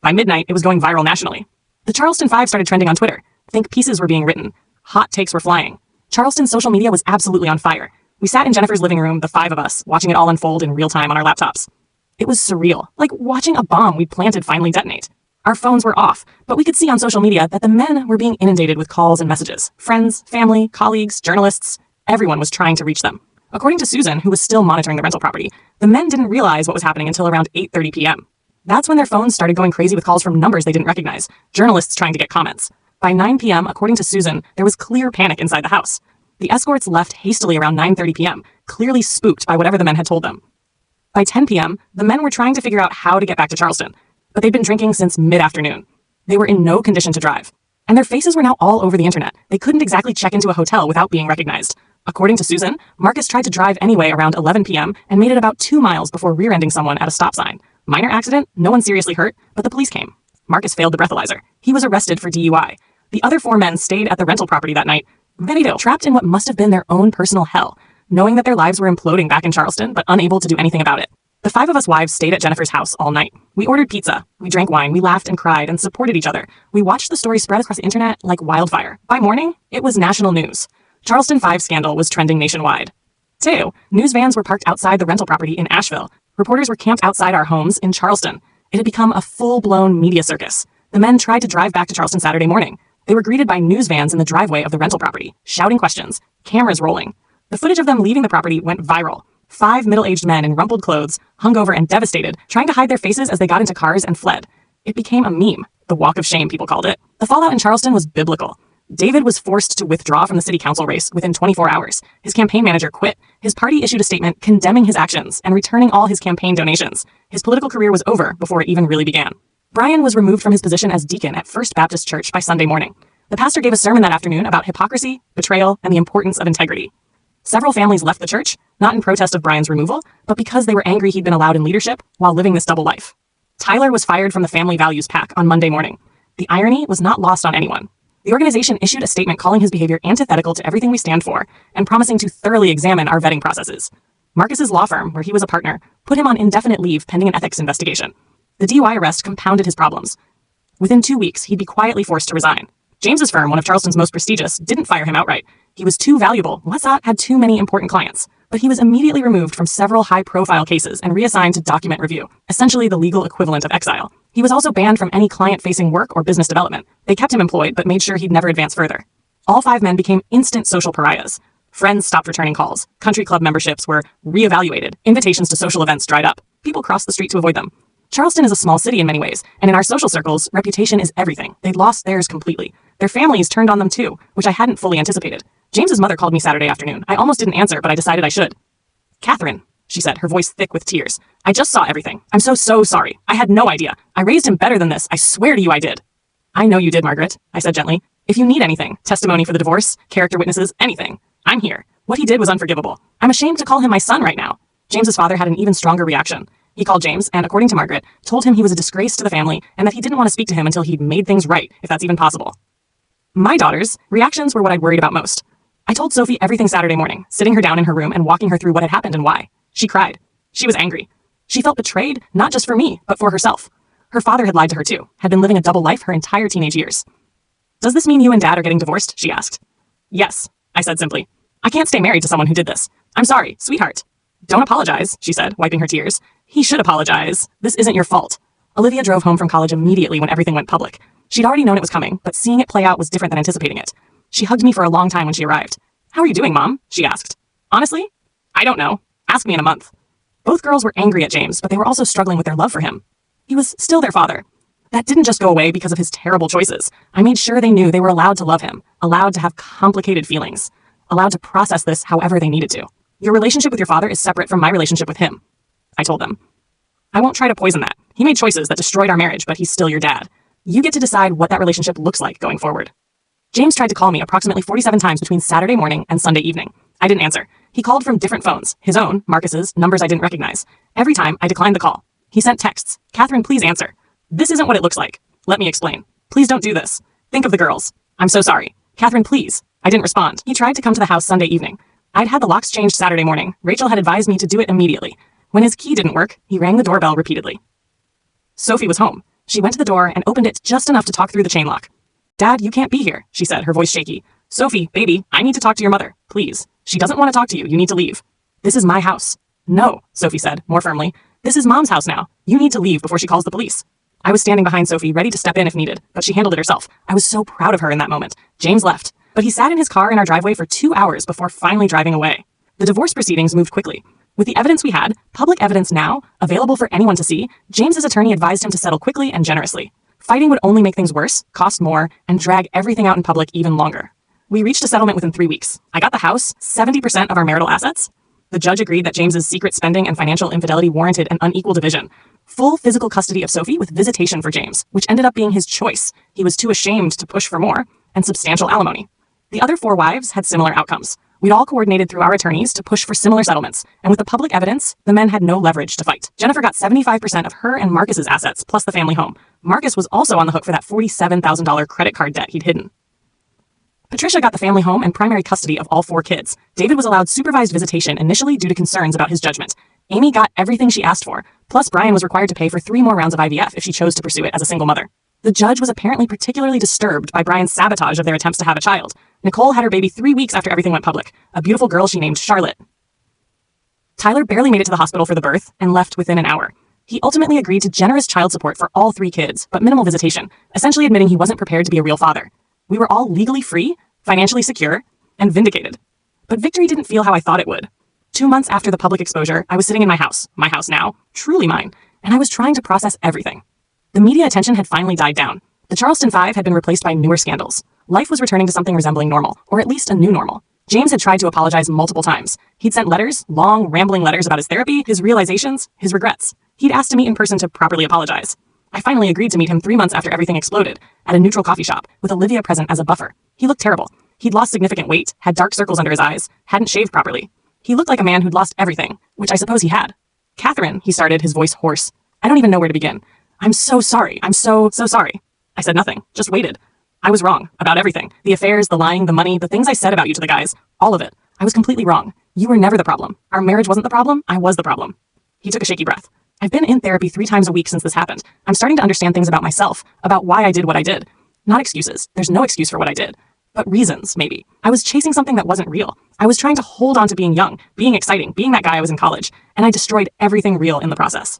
By midnight, it was going viral nationally. The Charleston 5 started trending on Twitter. Think pieces were being written. Hot takes were flying. Charleston's social media was absolutely on fire. We sat in Jennifer's living room, the 5 of us, watching it all unfold in real time on our laptops. It was surreal, like watching a bomb we'd planted finally detonate. Our phones were off, but we could see on social media that the men were being inundated with calls and messages. Friends, family, colleagues, journalists, everyone was trying to reach them. According to Susan, who was still monitoring the rental property, the men didn't realize what was happening until around 8:30 p.m. That's when their phones started going crazy with calls from numbers they didn't recognize, journalists trying to get comments. By 9 p.m., according to Susan, there was clear panic inside the house. The escorts left hastily around 9:30 p.m., clearly spooked by whatever the men had told them. By 10 p.m., the men were trying to figure out how to get back to Charleston, but they'd been drinking since mid-afternoon. They were in no condition to drive. And their faces were now all over the internet. They couldn't exactly check into a hotel without being recognized. According to Susan, Marcus tried to drive anyway around 11 p.m. and made it about 2 miles before rear-ending someone at a stop sign. Minor accident, no one seriously hurt, but the police came. Marcus failed the breathalyzer. He was arrested for DUI. The other 4 men stayed at the rental property that night, Benito, trapped in what must have been their own personal hell, knowing that their lives were imploding back in Charleston, but unable to do anything about it. The 5 of us wives stayed at Jennifer's house all night. We ordered pizza. We drank wine. We laughed and cried and supported each other. We watched the story spread across the internet like wildfire. By morning, it was national news. Charleston 5 scandal was trending nationwide. 2. News vans were parked outside the rental property in Asheville. Reporters were camped outside our homes in Charleston. It had become a full-blown media circus. The men tried to drive back to Charleston Saturday morning. They were greeted by news vans in the driveway of the rental property, shouting questions, cameras rolling. The footage of them leaving the property went viral. 5 middle-aged men in rumpled clothes, hungover and devastated, trying to hide their faces as they got into cars and fled. It became a meme. The walk of shame, people called it. The fallout in Charleston was biblical. David was forced to withdraw from the city council race within 24 hours. His campaign manager quit. His party issued a statement condemning his actions and returning all his campaign donations. His political career was over before it even really began. Brian was removed from his position as deacon at First Baptist Church by Sunday morning. The pastor gave a sermon that afternoon about hypocrisy, betrayal, and the importance of integrity. Several families left the church, not in protest of Brian's removal, but because they were angry he'd been allowed in leadership while living this double life. Tyler was fired from the Family Values PAC on Monday morning. The irony was not lost on anyone. The organization issued a statement calling his behavior antithetical to everything we stand for and promising to thoroughly examine our vetting processes. Marcus's law firm, where he was a partner, put him on indefinite leave pending an ethics investigation. The DUI arrest compounded his problems. Within 2 weeks, he'd be quietly forced to resign. James's firm, one of Charleston's most prestigious, didn't fire him outright. He was too valuable. Westsot had too many important clients. But he was immediately removed from several high-profile cases and reassigned to document review, essentially the legal equivalent of exile. He was also banned from any client-facing work or business development. They kept him employed, but made sure he'd never advance further. All 5 men became instant social pariahs. Friends stopped returning calls. Country club memberships were reevaluated. Invitations to social events dried up. People crossed the street to avoid them. Charleston is a small city in many ways, and in our social circles, reputation is everything. They'd lost theirs completely. Their families turned on them too, which I hadn't fully anticipated. James's mother called me Saturday afternoon. I almost didn't answer, but I decided I should. "Katherine," she said, her voice thick with tears. "I just saw everything. I'm so sorry. I had no idea. I raised him better than this. I swear to you I did." "I know you did, Margaret," I said gently. "If you need anything, testimony for the divorce, character witnesses, anything, I'm here. What he did was unforgivable. I'm ashamed to call him my son right now." James's father had an even stronger reaction. He called James and, according to Margaret, told him he was a disgrace to the family and that he didn't want to speak to him until he'd made things right, if that's even possible. My daughter's reactions were what I'd worried about most. I told Sophie everything Saturday morning, sitting her down in her room and walking her through what had happened and why. She cried. She was angry. She felt betrayed, not just for me, but for herself. Her father had lied to her too, had been living a double life her entire teenage years. Does this mean you and Dad are getting divorced? She asked. Yes, I said simply. I can't stay married to someone who did this. I'm sorry, sweetheart. Don't apologize, she said, wiping her tears. He should apologize. This isn't your fault. Olivia drove home from college immediately when everything went public. She'd already known it was coming, but seeing it play out was different than anticipating it. She hugged me for a long time when she arrived. How are you doing, Mom? She asked. Honestly, I don't know. Ask me in a month. Both girls were angry at James, but they were also struggling with their love for him. He was still their father. That didn't just go away because of his terrible choices. I made sure they knew they were allowed to love him, allowed to have complicated feelings, allowed to process this however they needed to. Your relationship with your father is separate from my relationship with him, I told them. I won't try to poison that. He made choices that destroyed our marriage, but he's still your dad. You get to decide what that relationship looks like going forward. James tried to call me approximately 47 times between Saturday morning and Sunday evening. I didn't answer. He called from different phones, his own, Marcus's, numbers I didn't recognize. Every time, I declined the call. He sent texts. Katherine, please answer. This isn't what it looks like. Let me explain. Please don't do this. Think of the girls. I'm so sorry. Katherine, please. I didn't respond. He tried to come to the house Sunday evening. I'd had the locks changed Saturday morning. Rachel had advised me to do it immediately. When his key didn't work, he rang the doorbell repeatedly. Sophie was home. She went to the door and opened it just enough to talk through the chain lock. Dad, you can't be here, she said, her voice shaky. Sophie, baby, I need to talk to your mother. Please. She doesn't want to talk to you. You need to leave. This is my house. No, Sophie said, more firmly. This is Mom's house now. You need to leave before she calls the police. I was standing behind Sophie, ready to step in if needed, but she handled it herself. I was so proud of her in that moment. James left, but he sat in his car in our driveway for 2 hours before finally driving away. The divorce proceedings moved quickly. With the evidence we had, public evidence now, available for anyone to see, James's attorney advised him to settle quickly and generously. Fighting would only make things worse, cost more, and drag everything out in public even longer. We reached a settlement within 3 weeks. I got the house, 70% of our marital assets. The judge agreed that James's secret spending and financial infidelity warranted an unequal division. Full physical custody of Sophie with visitation for James, which ended up being his choice. He was too ashamed to push for more, and substantial alimony. The other 4 wives had similar outcomes. We'd all coordinated through our attorneys to push for similar settlements, and with the public evidence, the men had no leverage to fight. Jennifer got 75% of her and Marcus's assets, plus the family home. Marcus was also on the hook for that $47,000 credit card debt he'd hidden. Patricia got the family home and primary custody of all 4 kids. David was allowed supervised visitation initially due to concerns about his judgment. Amy got everything she asked for, plus Brian was required to pay for 3 more rounds of IVF if she chose to pursue it as a single mother. The judge was apparently particularly disturbed by Brian's sabotage of their attempts to have a child. Nicole had her baby 3 weeks after everything went public, a beautiful girl she named Charlotte. Tyler barely made it to the hospital for the birth and left within an hour. He ultimately agreed to generous child support for all 3 kids, but minimal visitation, essentially admitting he wasn't prepared to be a real father. We were all legally free, financially secure, and vindicated. But victory didn't feel how I thought it would. 2 months after the public exposure, I was sitting in my house now, truly mine, and I was trying to process everything. The media attention had finally died down. The Charleston 5 had been replaced by newer scandals. Life was returning to something resembling normal, or at least a new normal. James had tried to apologize multiple times. He'd sent letters, long, rambling letters about his therapy, his realizations, his regrets. He'd asked to meet in person to properly apologize. I finally agreed to meet him 3 months after everything exploded, at a neutral coffee shop, with Olivia present as a buffer. He looked terrible. He'd lost significant weight, had dark circles under his eyes, hadn't shaved properly. He looked like a man who'd lost everything, which I suppose he had. Katherine, he started, his voice hoarse. I don't even know where to begin. I'm so sorry. I'm so sorry. I said nothing, just waited. I was wrong about everything. The affairs, the lying, the money, the things I said about you to the guys, all of it. I was completely wrong. You were never the problem. Our marriage wasn't the problem. I was the problem. He took a shaky breath. I've been in therapy 3 times a week since this happened. I'm starting to understand things about myself, about why I did what I did. Not excuses. There's no excuse for what I did. But reasons, maybe. I was chasing something that wasn't real. I was trying to hold on to being young, being exciting, being that guy I was in college, and I destroyed everything real in the process.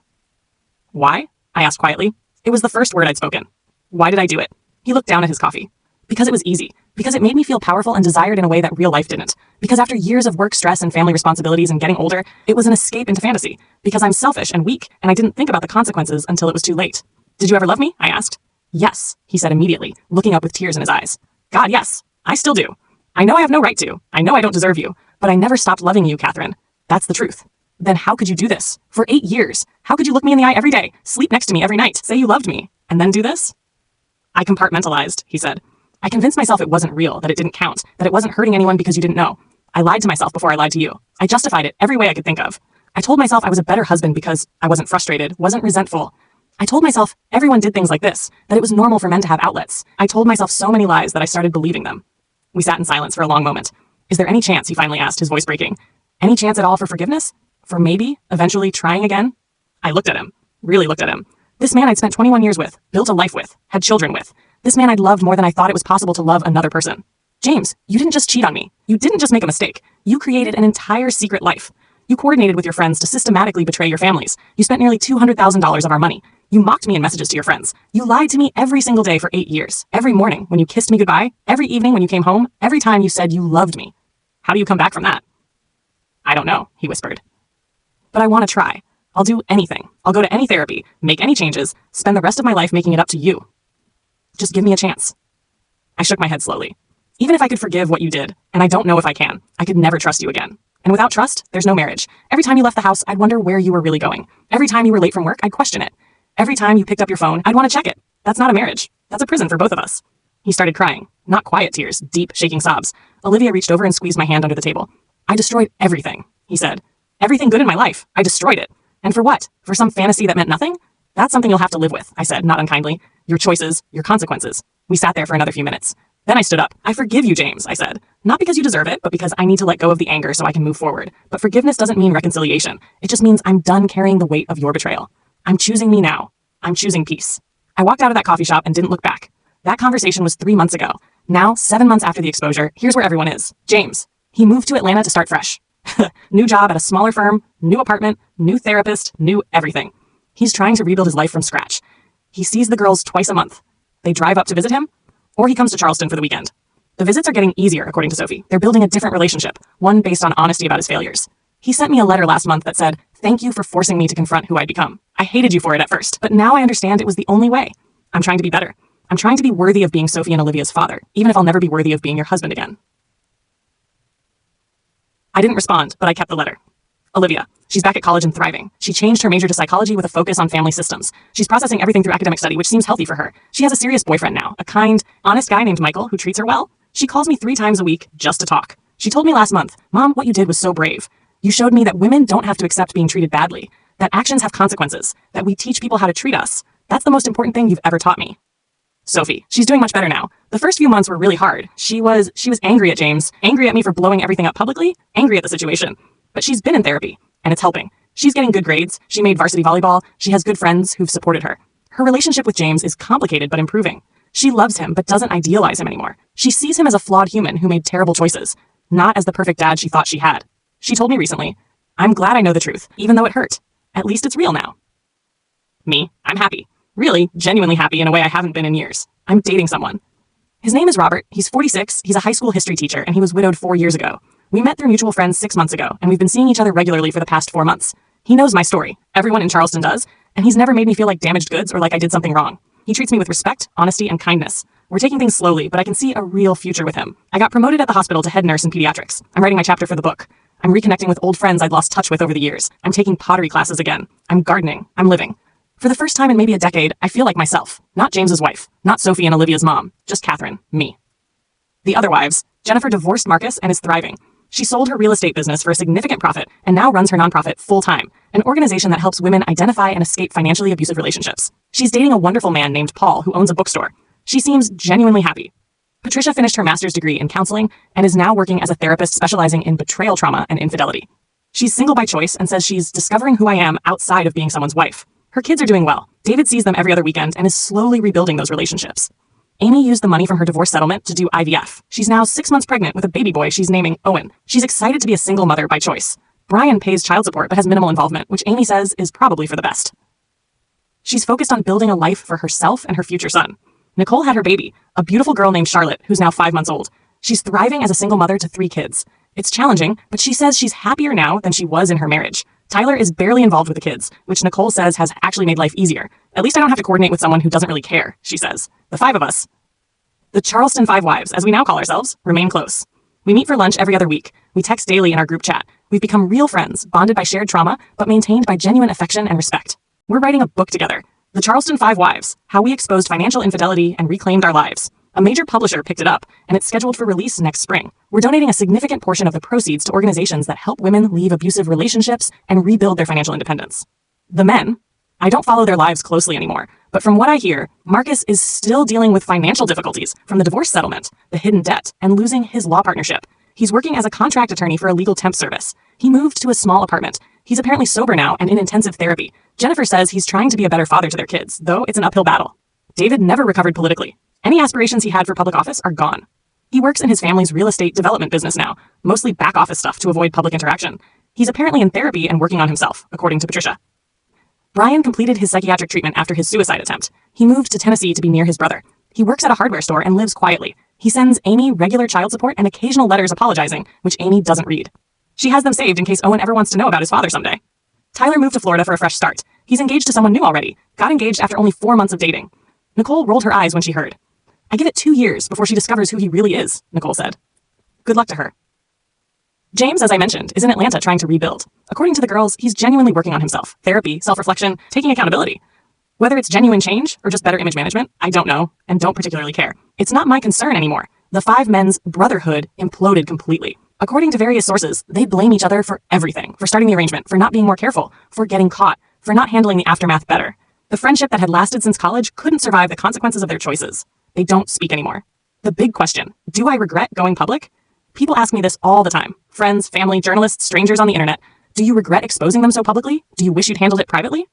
Why? I asked quietly. It was the first word I'd spoken. Why did I do it? He looked down at his coffee. Because it was easy. Because it made me feel powerful and desired in a way that real life didn't. Because after years of work stress and family responsibilities and getting older, it was an escape into fantasy. Because I'm selfish and weak, and I didn't think about the consequences until it was too late. Did you ever love me? I asked. Yes, he said immediately, looking up with tears in his eyes. God, yes. I still do. I know I have no right to. I know I don't deserve you. But I never stopped loving you, Katherine. That's the truth. Then how could you do this? For 8 years. How could you look me in the eye every day, sleep next to me every night, say you loved me, and then do this? I compartmentalized, he said. I convinced myself it wasn't real, that it didn't count, that it wasn't hurting anyone because you didn't know. I lied to myself before I lied to you. I justified it every way I could think of. I told myself I was a better husband because I wasn't frustrated, wasn't resentful. I told myself everyone did things like this, that it was normal for men to have outlets. I told myself so many lies that I started believing them. We sat in silence for a long moment. Is there any chance, he finally asked, his voice breaking. Any chance at all for forgiveness? For maybe, eventually trying again? I looked at him, really looked at him. This man I'd spent 21 years with, built a life with, had children with. This man I'd loved more than I thought it was possible to love another person. James, you didn't just cheat on me. You didn't just make a mistake. You created an entire secret life. You coordinated with your friends to systematically betray your families. You spent nearly $200,000 of our money. You mocked me in messages to your friends. You lied to me every single day for 8 years. Every morning when you kissed me goodbye, every evening when you came home, every time you said you loved me. How do you come back from that? I don't know, he whispered. But I want to try. I'll do anything. I'll go to any therapy, make any changes, spend the rest of my life making it up to you. Just give me a chance. I shook my head slowly. Even if I could forgive what you did, and I don't know if I can, I could never trust you again. And without trust, there's no marriage. Every time you left the house, I'd wonder where you were really going. Every time you were late from work, I'd question it. Every time you picked up your phone, I'd want to check it. That's not a marriage. That's a prison for both of us. He started crying. Not quiet tears, deep, shaking sobs. Olivia reached over and squeezed my hand under the table. I destroyed everything, he said. Everything good in my life. I destroyed it. And for what? For some fantasy that meant nothing? That's something you'll have to live with, I said, not unkindly. Your choices, your consequences. We sat there for another few minutes. Then I stood up. I forgive you, James, I said. Not because you deserve it, but because I need to let go of the anger so I can move forward. But forgiveness doesn't mean reconciliation. It just means I'm done carrying the weight of your betrayal. I'm choosing me now. I'm choosing peace. I walked out of that coffee shop and didn't look back. That conversation was 3 months ago. Now, 7 months after the exposure, here's where everyone is. James. He moved to Atlanta to start fresh. New job at a smaller firm, new apartment, new therapist, new everything. He's trying to rebuild his life from scratch. He sees the girls twice a month. They drive up to visit him, or he comes to Charleston for the weekend. The visits are getting easier, according to Sophie. They're building a different relationship, one based on honesty about his failures. He sent me a letter last month that said, "Thank you for forcing me to confront who I'd become. I hated you for it at first, but now I understand it was the only way. I'm trying to be better. I'm trying to be worthy of being Sophie and Olivia's father, even if I'll never be worthy of being your husband again." I didn't respond, but I kept the letter. Olivia. She's back at college and thriving. She changed her major to psychology with a focus on family systems. She's processing everything through academic study, which seems healthy for her. She has a serious boyfriend now, a kind, honest guy named Michael who treats her well. She calls me 3 times a week just to talk. She told me last month, "Mom, what you did was so brave. You showed me that women don't have to accept being treated badly, that actions have consequences, that we teach people how to treat us. That's the most important thing you've ever taught me." Sophie. She's doing much better now. The first few months were really hard. She was angry at James, angry at me for blowing everything up publicly, angry at the situation. But she's been in therapy, and it's helping. She's getting good grades. She made varsity volleyball. She has good friends who've supported her. Her relationship with James is complicated but improving. She loves him but doesn't idealize him anymore. She sees him as a flawed human who made terrible choices, not as the perfect dad she thought she had. She told me recently, "I'm glad I know the truth, even though it hurt. At least it's real now." Me, I'm happy. Really, genuinely happy in a way I haven't been in years. I'm dating someone. His name is Robert. He's 46. He's a high school history teacher, and he was widowed 4 years ago. We met through mutual friends 6 months ago, and we've been seeing each other regularly for the past 4 months. He knows my story. Everyone in Charleston does, and he's never made me feel like damaged goods or like I did something wrong. He treats me with respect, honesty, and kindness. We're taking things slowly, but I can see a real future with him. I got promoted at the hospital to head nurse in pediatrics. I'm writing my chapter for the book. I'm reconnecting with old friends I'd lost touch with over the years. I'm taking pottery classes again. I'm gardening. I'm living. For the first time in maybe a decade, I feel like myself. Not James's wife. Not Sophie and Olivia's mom. Just Katherine. Me. The other wives. Jennifer divorced Marcus and is thriving. She sold her real estate business for a significant profit and now runs her nonprofit full-time, an organization that helps women identify and escape financially abusive relationships. She's dating a wonderful man named Paul who owns a bookstore. She seems genuinely happy. Patricia finished her master's degree in counseling and is now working as a therapist specializing in betrayal trauma and infidelity. She's single by choice and says she's discovering who I am outside of being someone's wife. Her kids are doing well. David sees them every other weekend and is slowly rebuilding those relationships. Amy used the money from her divorce settlement to do IVF. She's now 6 months pregnant with a baby boy she's naming Owen. She's excited to be a single mother by choice. Brian pays child support but has minimal involvement, which Amy says is probably for the best. She's focused on building a life for herself and her future son. Nicole had her baby, a beautiful girl named Charlotte, who's now 5 months old. She's thriving as a single mother to 3 kids. It's challenging, but she says she's happier now than she was in her marriage. Tyler is barely involved with the kids, which Nicole says has actually made life easier. At least I don't have to coordinate with someone who doesn't really care, she says. The 5 of us, the Charleston 5 wives, as we now call ourselves, remain close. We meet for lunch every other week. We text daily in our group chat. We've become real friends, bonded by shared trauma, but maintained by genuine affection and respect. We're writing a book together, The Charleston 5 Wives, How We Exposed Financial Infidelity and Reclaimed Our Lives. A major publisher picked it up, and it's scheduled for release next spring. We're donating a significant portion of the proceeds to organizations that help women leave abusive relationships and rebuild their financial independence. The men, I don't follow their lives closely anymore, but from what I hear, Marcus is still dealing with financial difficulties from the divorce settlement, the hidden debt, and losing his law partnership. He's working as a contract attorney for a legal temp service. He moved to a small apartment. He's apparently sober now and in intensive therapy. Jennifer says he's trying to be a better father to their kids, though it's an uphill battle. David never recovered politically. Any aspirations he had for public office are gone. He works in his family's real estate development business now, mostly back office stuff to avoid public interaction. He's apparently in therapy and working on himself, according to Patricia. Brian completed his psychiatric treatment after his suicide attempt. He moved to Tennessee to be near his brother. He works at a hardware store and lives quietly. He sends Amy regular child support and occasional letters apologizing, which Amy doesn't read. She has them saved in case Owen ever wants to know about his father someday. Tyler moved to Florida for a fresh start. He's engaged to someone new already. Got engaged after only 4 months of dating. Nicole rolled her eyes when she heard. I give it 2 years before she discovers who he really is, Nicole said. Good luck to her. James, as I mentioned, is in Atlanta trying to rebuild. According to the girls, he's genuinely working on himself. Therapy, self-reflection, taking accountability. Whether it's genuine change or just better image management, I don't know and don't particularly care. It's not my concern anymore. The 5 men's brotherhood imploded completely. According to various sources, they blame each other for everything, for starting the arrangement, for not being more careful, for getting caught, for not handling the aftermath better. The friendship that had lasted since college couldn't survive the consequences of their choices. They don't speak anymore. The big question, do I regret going public? People ask me this all the time. Friends, family, journalists, strangers on the internet. Do you regret exposing them so publicly? Do you wish you'd handled it privately?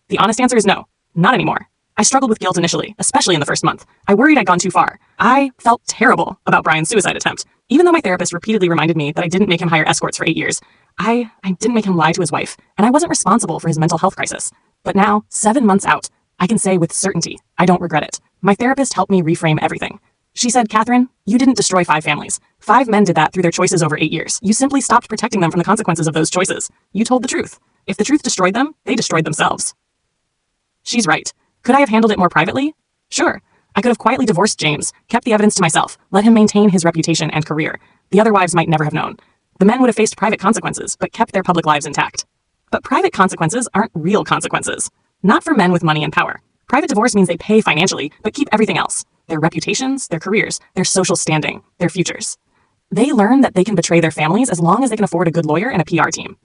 The honest answer is no, not anymore. I struggled with guilt initially, especially in the first month. I worried I'd gone too far. I felt terrible about Brian's suicide attempt. Even though my therapist repeatedly reminded me that I didn't make him hire escorts for 8 years, I didn't make him lie to his wife, and I wasn't responsible for his mental health crisis. But now, 7 months out, I can say with certainty, I don't regret it. My therapist helped me reframe everything. She said, Katherine, you didn't destroy 5 families. 5 men did that through their choices over 8 years. You simply stopped protecting them from the consequences of those choices. You told the truth. If the truth destroyed them, they destroyed themselves. She's right. Could I have handled it more privately? Sure. I could have quietly divorced James, kept the evidence to myself, let him maintain his reputation and career. The other wives might never have known. The men would have faced private consequences, but kept their public lives intact. But private consequences aren't real consequences. Not for men with money and power. Private divorce means they pay financially, but keep everything else. Their reputations, their careers, their social standing, their futures. They learn that they can betray their families as long as they can afford a good lawyer and a PR team.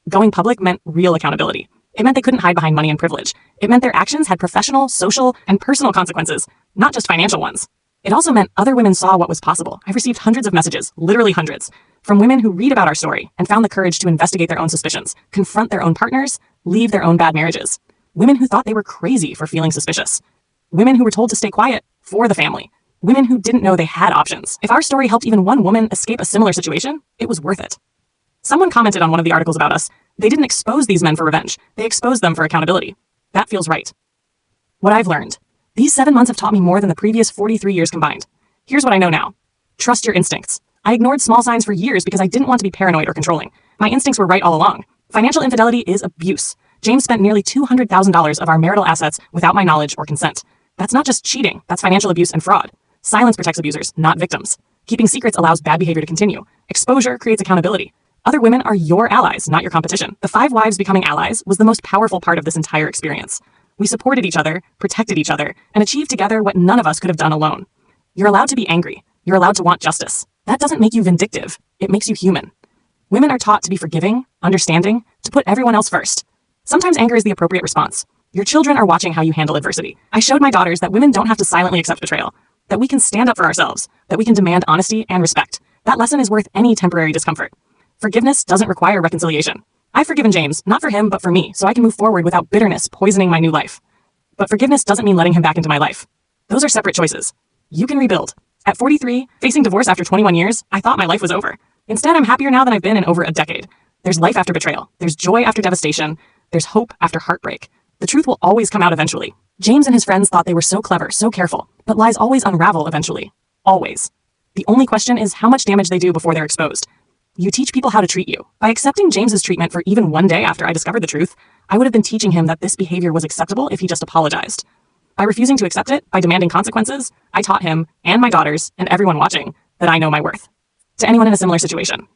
Going public meant real accountability. It meant they couldn't hide behind money and privilege. It meant their actions had professional, social, and personal consequences, not just financial ones. It also meant other women saw what was possible. I've received hundreds of messages, literally hundreds, from women who read about our story and found the courage to investigate their own suspicions, confront their own partners, leave their own bad marriages. Women who thought they were crazy for feeling suspicious. Women who were told to stay quiet for the family. Women who didn't know they had options. If our story helped even one woman escape a similar situation, it was worth it. Someone commented on one of the articles about us. They didn't expose these men for revenge. They exposed them for accountability. That feels right. What I've learned. These 7 months have taught me more than the previous 43 years combined. Here's what I know now. Trust your instincts. I ignored small signs for years because I didn't want to be paranoid or controlling. My instincts were right all along. Financial infidelity is abuse. James spent nearly $200,000 of our marital assets without my knowledge or consent. That's not just cheating. That's financial abuse and fraud. Silence protects abusers, not victims. Keeping secrets allows bad behavior to continue. Exposure creates accountability. Other women are your allies, not your competition. The 5 wives becoming allies was the most powerful part of this entire experience. We supported each other, protected each other, and achieved together what none of us could have done alone. You're allowed to be angry. You're allowed to want justice. That doesn't make you vindictive. It makes you human. Women are taught to be forgiving, understanding, to put everyone else first. Sometimes anger is the appropriate response. Your children are watching how you handle adversity. I showed my daughters that women don't have to silently accept betrayal, that we can stand up for ourselves, that we can demand honesty and respect. That lesson is worth any temporary discomfort. Forgiveness doesn't require reconciliation. I've forgiven James, not for him, but for me, so I can move forward without bitterness poisoning my new life. But forgiveness doesn't mean letting him back into my life. Those are separate choices. You can rebuild. At 43, facing divorce after 21 years, I thought my life was over. Instead, I'm happier now than I've been in over a decade. There's life after betrayal. There's joy after devastation. There's hope after heartbreak. The truth will always come out eventually. James and his friends thought they were so clever, so careful, but lies always unravel eventually. Always. The only question is how much damage they do before they're exposed. You teach people how to treat you. By accepting James's treatment for even 1 day after I discovered the truth, I would have been teaching him that this behavior was acceptable if he just apologized. By refusing to accept it, by demanding consequences, I taught him and my daughters and everyone watching that I know my worth. To anyone in a similar situation,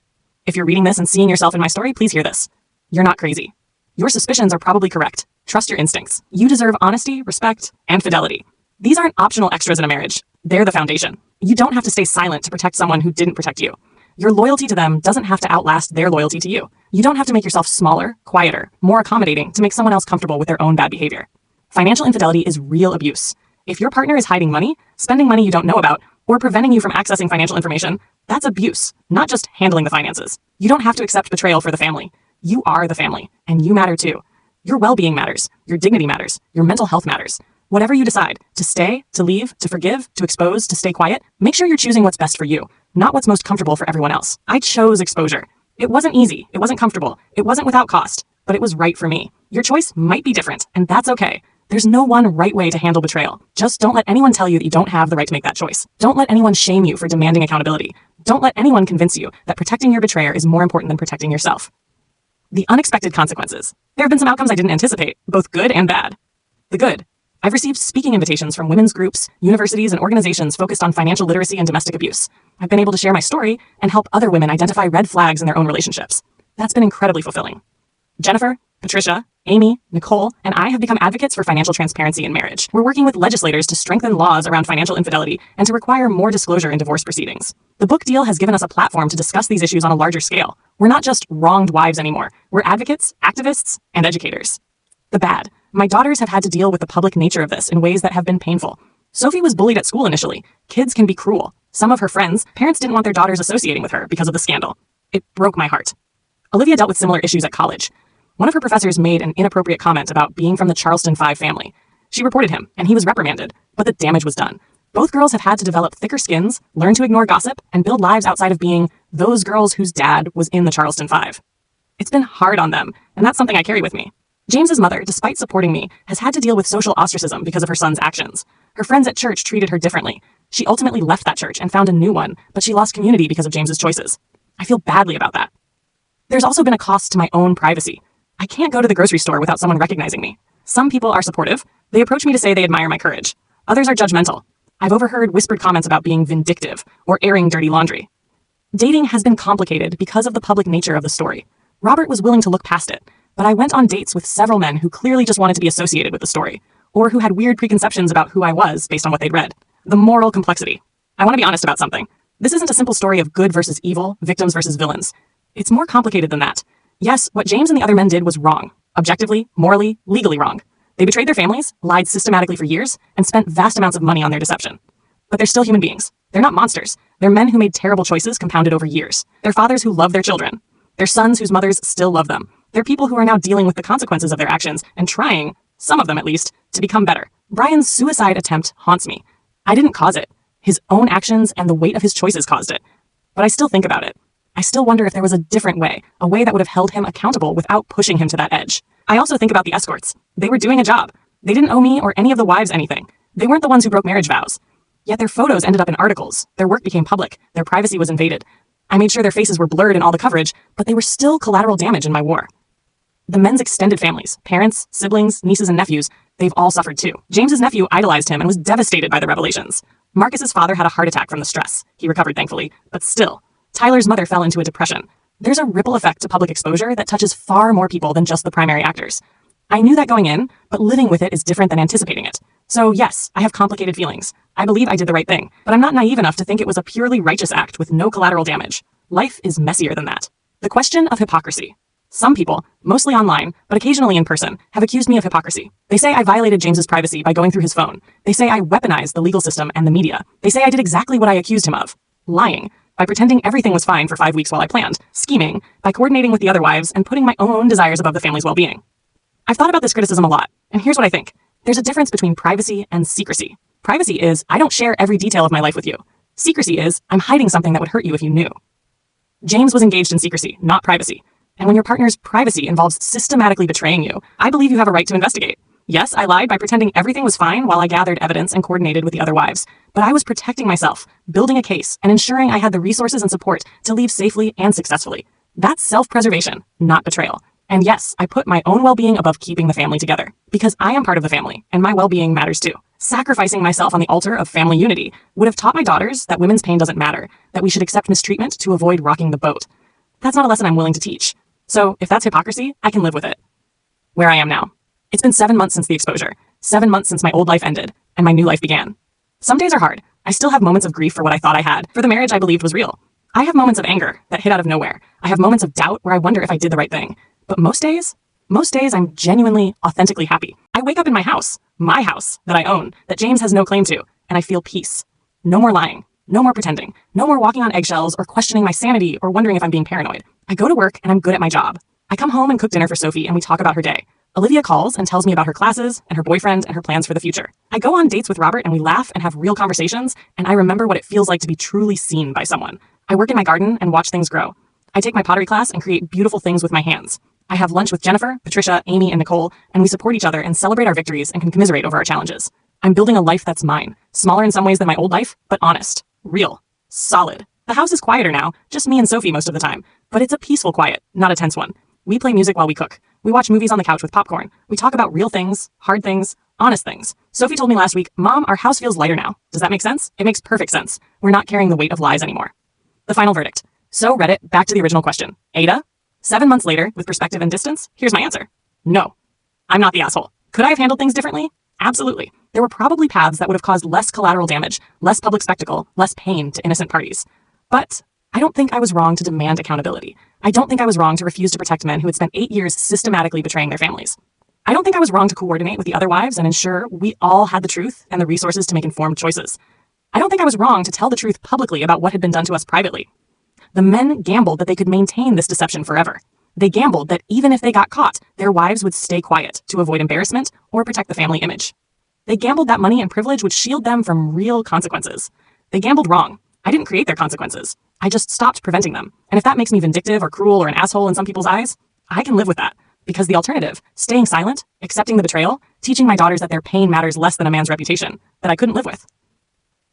if you're reading this and seeing yourself in my story, please hear this. You're not crazy. Your suspicions are probably correct. Trust your instincts. You deserve honesty, respect, and fidelity. These aren't optional extras in a marriage. They're the foundation. You don't have to stay silent to protect someone who didn't protect you. Your loyalty to them doesn't have to outlast their loyalty to you. You don't have to make yourself smaller, quieter, more accommodating to make someone else comfortable with their own bad behavior. Financial infidelity is real abuse. If your partner is hiding money, spending money you don't know about, or preventing you from accessing financial information, that's abuse, not just handling the finances. You don't have to accept betrayal for the family. You are the family, and you matter too. Your well-being matters. Your dignity matters. Your mental health matters. Whatever you decide, to stay, to leave, to forgive, to expose, to stay quiet, make sure you're choosing what's best for you, not what's most comfortable for everyone else. I chose exposure. It wasn't easy. It wasn't comfortable. It wasn't without cost, but it was right for me. Your choice might be different, and that's okay. There's no one right way to handle betrayal. Just don't let anyone tell you that you don't have the right to make that choice. Don't let anyone shame you for demanding accountability. Don't let anyone convince you that protecting your betrayer is more important than protecting yourself. The unexpected consequences. There have been some outcomes I didn't anticipate, both good and bad. The good. I've received speaking invitations from women's groups, universities, and organizations focused on financial literacy and domestic abuse. I've been able to share my story and help other women identify red flags in their own relationships. That's been incredibly fulfilling. Jennifer, Patricia, Amy, Nicole, and I have become advocates for financial transparency in marriage. We're working with legislators to strengthen laws around financial infidelity and to require more disclosure in divorce proceedings. The book deal has given us a platform to discuss these issues on a larger scale. We're not just wronged wives anymore. We're advocates, activists, and educators. The bad. My daughters have had to deal with the public nature of this in ways that have been painful. Sophie was bullied at school initially. Kids can be cruel. Some of her friends, parents didn't want their daughters associating with her because of the scandal. It broke my heart. Olivia dealt with similar issues at college. One of her professors made an inappropriate comment about being from the Charleston 5 family. She reported him, and he was reprimanded, but the damage was done. Both girls have had to develop thicker skins, learn to ignore gossip, and build lives outside of being those girls whose dad was in the Charleston 5. It's been hard on them, and that's something I carry with me. James's mother, despite supporting me, has had to deal with social ostracism because of her son's actions. Her friends at church treated her differently. She ultimately left that church and found a new one, but she lost community because of James's choices. I feel badly about that. There's also been a cost to my own privacy. I can't go to the grocery store without someone recognizing me. Some people are supportive. They approach me to say they admire my courage. Others are judgmental. I've overheard whispered comments about being vindictive or airing dirty laundry. Dating has been complicated because of the public nature of the story. Robert was willing to look past it, but I went on dates with several men who clearly just wanted to be associated with the story, or who had weird preconceptions about who I was based on what they'd read. The moral complexity. I want to be honest about something. This isn't a simple story of good versus evil, victims versus villains. It's more complicated than that. Yes, what James and the other men did was wrong. Objectively, morally, legally wrong. They betrayed their families, lied systematically for years, and spent vast amounts of money on their deception. But they're still human beings. They're not monsters. They're men who made terrible choices compounded over years. They're fathers who love their children. They're sons whose mothers still love them. They're people who are now dealing with the consequences of their actions and trying, some of them at least, to become better. Brian's suicide attempt haunts me. I didn't cause it. His own actions and the weight of his choices caused it. But I still think about it. I still wonder if there was a different way, a way that would have held him accountable without pushing him to that edge. I also think about the escorts. They were doing a job. They didn't owe me or any of the wives anything. They weren't the ones who broke marriage vows. Yet their photos ended up in articles. Their work became public. Their privacy was invaded. I made sure their faces were blurred in all the coverage, but they were still collateral damage in my war. The men's extended families, parents, siblings, nieces, and nephews, they've all suffered too. James's nephew idolized him and was devastated by the revelations. Marcus's father had a heart attack from the stress. He recovered, thankfully, but still. Tyler's mother fell into a depression. There's a ripple effect to public exposure that touches far more people than just the primary actors. I knew that going in, but living with it is different than anticipating it. So yes, I have complicated feelings. I believe I did the right thing, but I'm not naive enough to think it was a purely righteous act with no collateral damage. Life is messier than that. The question of hypocrisy. Some people, mostly online, but occasionally in person, have accused me of hypocrisy. They say I violated James's privacy by going through his phone. They say I weaponized the legal system and the media. They say I did exactly what I accused him of. Lying. By pretending everything was fine for 5 weeks while I planned. Scheming. By coordinating with the other wives and putting my own desires above the family's well-being. I've thought about this criticism a lot, and here's what I think. There's a difference between privacy and secrecy. Privacy is, I don't share every detail of my life with you. Secrecy is, I'm hiding something that would hurt you if you knew. James was engaged in secrecy, not privacy. And when your partner's privacy involves systematically betraying you, I believe you have a right to investigate. Yes, I lied by pretending everything was fine while I gathered evidence and coordinated with the other wives. But I was protecting myself, building a case, and ensuring I had the resources and support to leave safely and successfully. That's self-preservation, not betrayal. And yes, I put my own well-being above keeping the family together. Because I am part of the family, and my well-being matters too. Sacrificing myself on the altar of family unity would have taught my daughters that women's pain doesn't matter, that we should accept mistreatment to avoid rocking the boat. That's not a lesson I'm willing to teach. So if that's hypocrisy, I can live with it. Where I am now. It's been 7 months since the exposure. 7 months since my old life ended. and my new life began. Some days are hard. I still have moments of grief for what I thought I had, for the marriage I believed was real. I have moments of anger that hit out of nowhere. I have moments of doubt where I wonder if I did the right thing. But most days I'm genuinely, authentically happy. I wake up in my house that I own, that James has no claim to, and I feel peace. No more lying. No more pretending. No more walking on eggshells or questioning my sanity or wondering if I'm being paranoid. I go to work and I'm good at my job. I come home and cook dinner for Sophie and we talk about her day. Olivia calls and tells me about her classes and her boyfriend and her plans for the future. I go on dates with Robert and we laugh and have real conversations, and I remember what it feels like to be truly seen by someone. I work in my garden and watch things grow. I take my pottery class and create beautiful things with my hands. I have lunch with Jennifer, Patricia, Amy, and Nicole, and we support each other and celebrate our victories and can commiserate over our challenges. I'm building a life that's mine, smaller in some ways than my old life, but honest, real, solid. The house is quieter now, just me and Sophie most of the time, but it's a peaceful quiet, not a tense one. We play music while we cook. We watch movies on the couch with popcorn. We talk about real things, hard things, honest things. Sophie told me last week, "Mom, our house feels lighter now." Does that make sense? It makes perfect sense. We're not carrying the weight of lies anymore. The final verdict. So Reddit, back to the original question. Ada? 7 months later, with perspective and distance, here's my answer. No. I'm not the asshole. Could I have handled things differently? Absolutely. There were probably paths that would have caused less collateral damage, less public spectacle, less pain to innocent parties. But I don't think I was wrong to demand accountability. I don't think I was wrong to refuse to protect men who had spent 8 years systematically betraying their families. I don't think I was wrong to coordinate with the other wives and ensure we all had the truth and the resources to make informed choices. I don't think I was wrong to tell the truth publicly about what had been done to us privately. The men gambled that they could maintain this deception forever. They gambled that even if they got caught, their wives would stay quiet to avoid embarrassment or protect the family image. They gambled that money and privilege would shield them from real consequences. They gambled wrong. I didn't create their consequences. I just stopped preventing them. And if that makes me vindictive or cruel or an asshole in some people's eyes, I can live with that. Because the alternative, staying silent, accepting the betrayal, teaching my daughters that their pain matters less than a man's reputation, that I couldn't live with.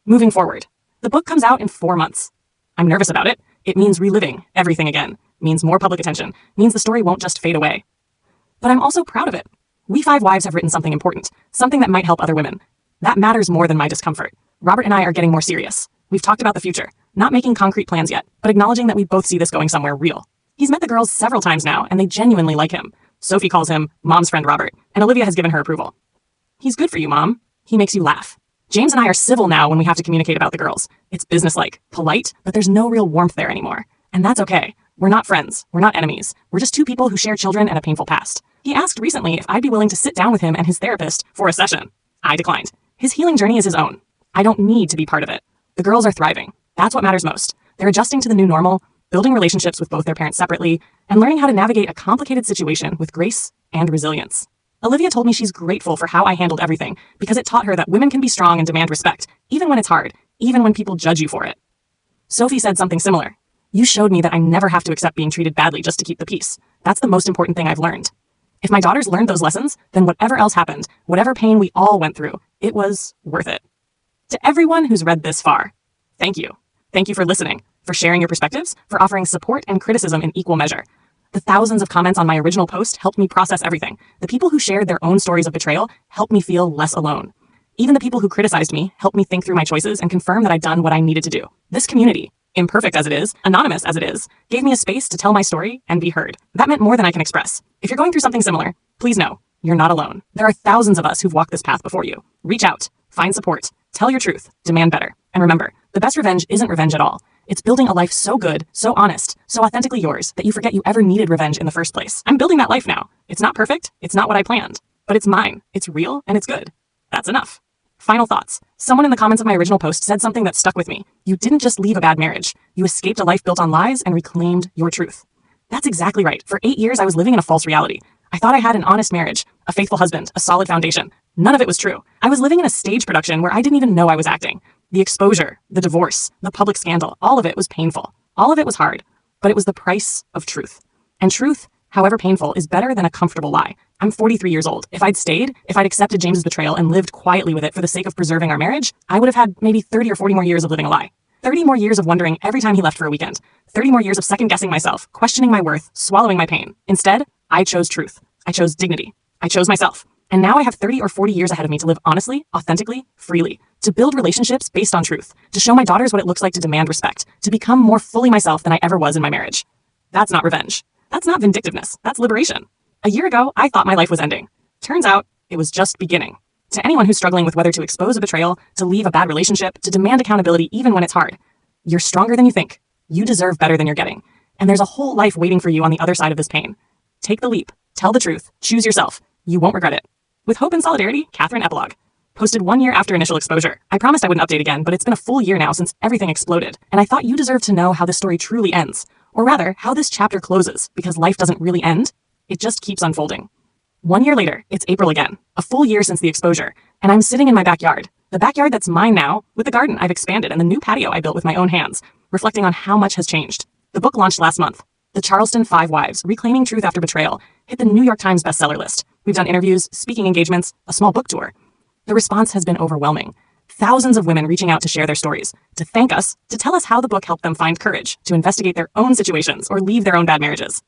Moving forward. The book comes out in 4 months. I'm nervous about it. It means reliving everything again. Means more public attention. Means the story won't just fade away. But I'm also proud of it. We 5 wives have written something important. Something that might help other women. That matters more than my discomfort. Robert and I are getting more serious. We've talked about the future. Not making concrete plans yet, but acknowledging that we both see this going somewhere real. He's met the girls several times now, and they genuinely like him. Sophie calls him Mom's friend Robert, and Olivia has given her approval. He's good for you, Mom. He makes you laugh. James and I are civil now when we have to communicate about the girls. It's businesslike, polite, but there's no real warmth there anymore. And that's okay. We're not friends. We're not enemies. We're just 2 people who share children and a painful past. He asked recently if I'd be willing to sit down with him and his therapist for a session. I declined. His healing journey is his own. I don't need to be part of it. The girls are thriving. That's what matters most. They're adjusting to the new normal, building relationships with both their parents separately, and learning how to navigate a complicated situation with grace and resilience. Olivia told me she's grateful for how I handled everything because it taught her that women can be strong and demand respect, even when it's hard, even when people judge you for it. Sophie said something similar. You showed me that I never have to accept being treated badly just to keep the peace. That's the most important thing I've learned. If my daughters learned those lessons, then whatever else happened, whatever pain we all went through, it was worth it. To everyone who's read this far, thank you. Thank you for listening, for sharing your perspectives, for offering support and criticism in equal measure. The thousands of comments on my original post helped me process everything. The people who shared their own stories of betrayal helped me feel less alone. Even the people who criticized me helped me think through my choices and confirm that I'd done what I needed to do. This community, imperfect as it is, anonymous as it is, gave me a space to tell my story and be heard. That meant more than I can express. If you're going through something similar, please know, you're not alone. There are thousands of us who've walked this path before you. Reach out, find support, tell your truth, demand better. And remember, the best revenge isn't revenge at all. It's building a life so good, so honest, so authentically yours that you forget you ever needed revenge in the first place. I'm building that life now. It's not perfect. It's not what I planned, but it's mine. It's real and it's good. That's enough. Final thoughts. Someone in the comments of my original post said something that stuck with me. You didn't just leave a bad marriage. You escaped a life built on lies and reclaimed your truth. That's exactly right. For 8 years, I was living in a false reality. I thought I had an honest marriage, a faithful husband, a solid foundation. None of it was true. I was living in a stage production where I didn't even know I was acting. The exposure, the divorce, the public scandal, all of it was painful. All of it was hard, but it was the price of truth. And truth, however painful, is better than a comfortable lie. I'm 43 years old. If I'd stayed, if I'd accepted James's betrayal and lived quietly with it for the sake of preserving our marriage, I would have had maybe 30 or 40 more years of living a lie. 30 more years of wondering every time he left for a weekend. 30 more years of second-guessing myself, questioning my worth, swallowing my pain. Instead, I chose truth. I chose dignity. I chose myself. And now I have 30 or 40 years ahead of me to live honestly, authentically, freely, to build relationships based on truth, to show my daughters what it looks like to demand respect, to become more fully myself than I ever was in my marriage. That's not revenge. That's not vindictiveness. That's liberation. A year ago, I thought my life was ending. Turns out, it was just beginning. To anyone who's struggling with whether to expose a betrayal, to leave a bad relationship, to demand accountability even when it's hard, you're stronger than you think. You deserve better than you're getting. And there's a whole life waiting for you on the other side of this pain. Take the leap. Tell the truth. Choose yourself. You won't regret it. With hope and solidarity, Katherine Epilogue. Posted 1 year after initial exposure. I promised I wouldn't update again, but it's been a full year now since everything exploded, and I thought you deserved to know how this story truly ends. Or rather, how this chapter closes, because life doesn't really end. It just keeps unfolding. 1 year later, it's April again, a full year since the exposure, and I'm sitting in my backyard. The backyard that's mine now, with the garden I've expanded and the new patio I built with my own hands, reflecting on how much has changed. The book launched last month. The Charleston 5 Wives, Reclaiming Truth After Betrayal, hit the New York Times bestseller list. We've done interviews, speaking engagements, a small book tour. The response has been overwhelming. Thousands of women reaching out to share their stories, to thank us, to tell us how the book helped them find courage, to investigate their own situations or leave their own bad marriages.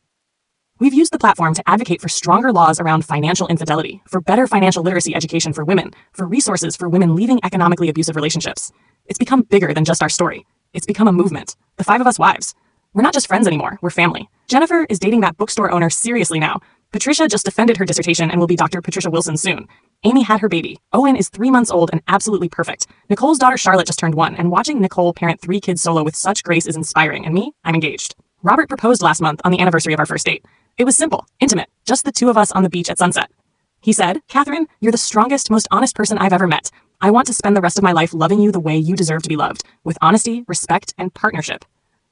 We've used the platform to advocate for stronger laws around financial infidelity, for better financial literacy education for women, for resources for women leaving economically abusive relationships. It's become bigger than just our story. It's become a movement. The 5 of us wives. We're not just friends anymore, we're family. Jennifer is dating that bookstore owner seriously now. Patricia just defended her dissertation and will be Dr. Patricia Wilson soon. Amy had her baby. Owen is 3 months old and absolutely perfect. Nicole's daughter Charlotte just turned 1, and watching Nicole parent 3 kids solo with such grace is inspiring, and me, I'm engaged. Robert proposed last month on the anniversary of our first date. It was simple, intimate, just the 2 of us on the beach at sunset. He said, "Katherine, you're the strongest, most honest person I've ever met. I want to spend the rest of my life loving you the way you deserve to be loved, with honesty, respect, and partnership.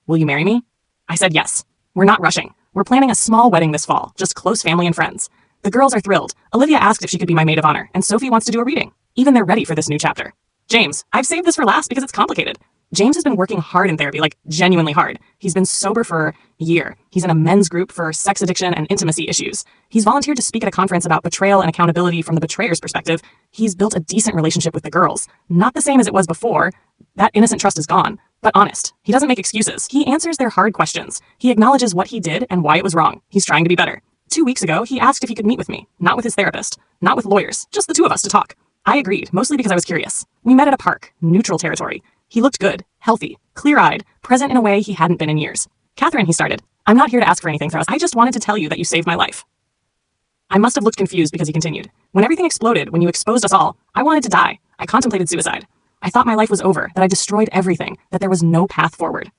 Will you marry me?" I said yes. We're not rushing. We're planning a small wedding this fall, just close family and friends. The girls are thrilled. Olivia asked if she could be my maid of honor, and Sophie wants to do a reading. Even they're ready for this new chapter. James, I've saved this for last because it's complicated. James has been working hard in therapy, like genuinely hard. He's been sober for a year. He's in a men's group for sex addiction and intimacy issues. He's volunteered to speak at a conference about betrayal and accountability from the betrayer's perspective. He's built a decent relationship with the girls. Not the same as it was before. That innocent trust is gone. But honest. He doesn't make excuses. He answers their hard questions. He acknowledges what he did and why it was wrong. He's trying to be better. 2 weeks ago, he asked if he could meet with me. Not with his therapist. Not with lawyers. Just the 2 of us to talk. I agreed, mostly because I was curious. We met at a park. Neutral territory. He looked good, healthy, clear-eyed, present in a way he hadn't been in years. "Katherine," he started, "I'm not here to ask for anything for us. I just wanted to tell you that you saved my life." I must have looked confused because he continued. "When everything exploded, when you exposed us all, I wanted to die. I contemplated suicide. I thought my life was over, that I destroyed everything, that there was no path forward."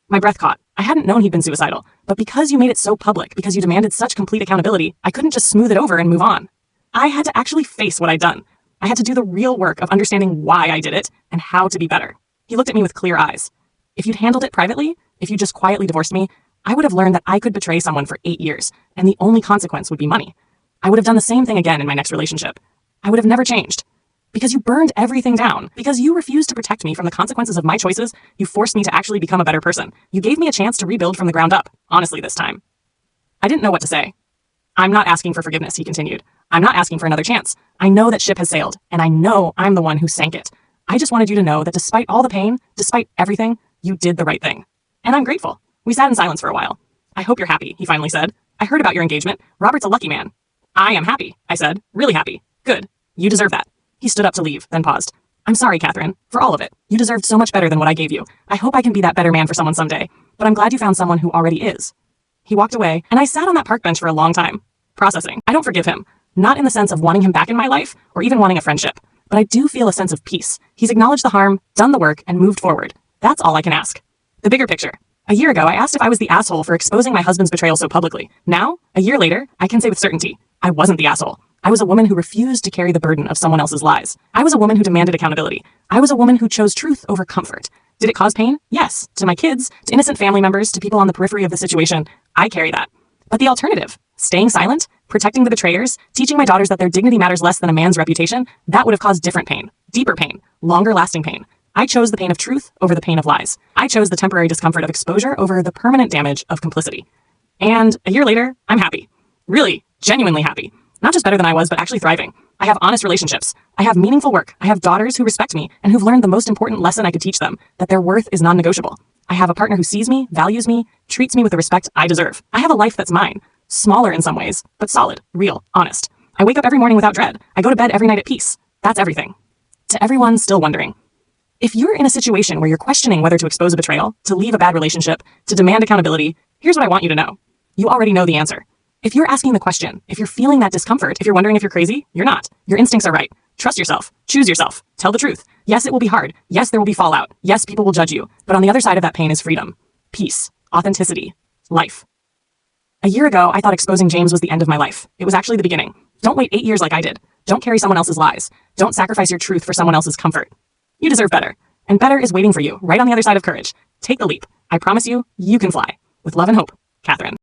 My breath caught. I hadn't known he'd been suicidal, but because you made it so public, because you demanded such complete accountability, I couldn't just smooth it over and move on. I had to actually face what I'd done. I had to do the real work of understanding why I did it and how to be better. He looked at me with clear eyes. "If you'd handled it privately, if you just quietly divorced me, I would have learned that I could betray someone for 8 years, and the only consequence would be money. I would have done the same thing again in my next relationship. I would have never changed. Because you burned everything down. Because you refused to protect me from the consequences of my choices, you forced me to actually become a better person. You gave me a chance to rebuild from the ground up, honestly this time." I didn't know what to say. "I'm not asking for forgiveness," he continued. "I'm not asking for another chance. I know that ship has sailed, and I know I'm the one who sank it. I just wanted you to know that despite all the pain, despite everything, you did the right thing. And I'm grateful." We sat in silence for a while. "I hope you're happy," he finally said. "I heard about your engagement. Robert's a lucky man." "I am happy," I said. "Really happy. Good. You deserve that." He stood up to leave, then paused. "I'm sorry, Katherine, for all of it. You deserved so much better than what I gave you. I hope I can be that better man for someone someday, but I'm glad you found someone who already is." He walked away, and I sat on that park bench for a long time, processing. I don't forgive him, not in the sense of wanting him back in my life or even wanting a friendship, but I do feel a sense of peace. He's acknowledged the harm, done the work, and moved forward. That's all I can ask. The bigger picture. A year ago, I asked if I was the asshole for exposing my husband's betrayal so publicly. Now, a year later, I can say with certainty, I wasn't the asshole. I was a woman who refused to carry the burden of someone else's lies. I was a woman who demanded accountability. I was a woman who chose truth over comfort. Did it cause pain? Yes. To my kids, to innocent family members, to people on the periphery of the situation, I carry that. But the alternative, staying silent, protecting the betrayers, teaching my daughters that their dignity matters less than a man's reputation, that would have caused different pain, deeper pain, longer lasting pain. I chose the pain of truth over the pain of lies. I chose the temporary discomfort of exposure over the permanent damage of complicity. And a year later, I'm happy. Really, genuinely happy. Not just better than I was, but actually thriving. I have honest relationships. I have meaningful work. I have daughters who respect me and who've learned the most important lesson I could teach them, that their worth is non-negotiable. I have a partner who sees me, values me, treats me with the respect I deserve. I have a life that's mine. Smaller in some ways, but solid, real, honest. I wake up every morning without dread. I go to bed every night at peace. That's everything. To everyone still wondering, if you're in a situation where you're questioning whether to expose a betrayal, to leave a bad relationship, to demand accountability, here's what I want you to know. You already know the answer. If you're asking the question, if you're feeling that discomfort, if you're wondering if you're crazy, you're not. Your instincts are right. Trust yourself. Choose yourself. Tell the truth. Yes, it will be hard. Yes, there will be fallout. Yes, people will judge you. But on the other side of that pain is freedom, peace, authenticity, life. A year ago, I thought exposing James was the end of my life. It was actually the beginning. Don't wait 8 years like I did. Don't carry someone else's lies. Don't sacrifice your truth for someone else's comfort. You deserve better. And better is waiting for you, right on the other side of courage. Take the leap. I promise you, you can fly. With love and hope, Katherine.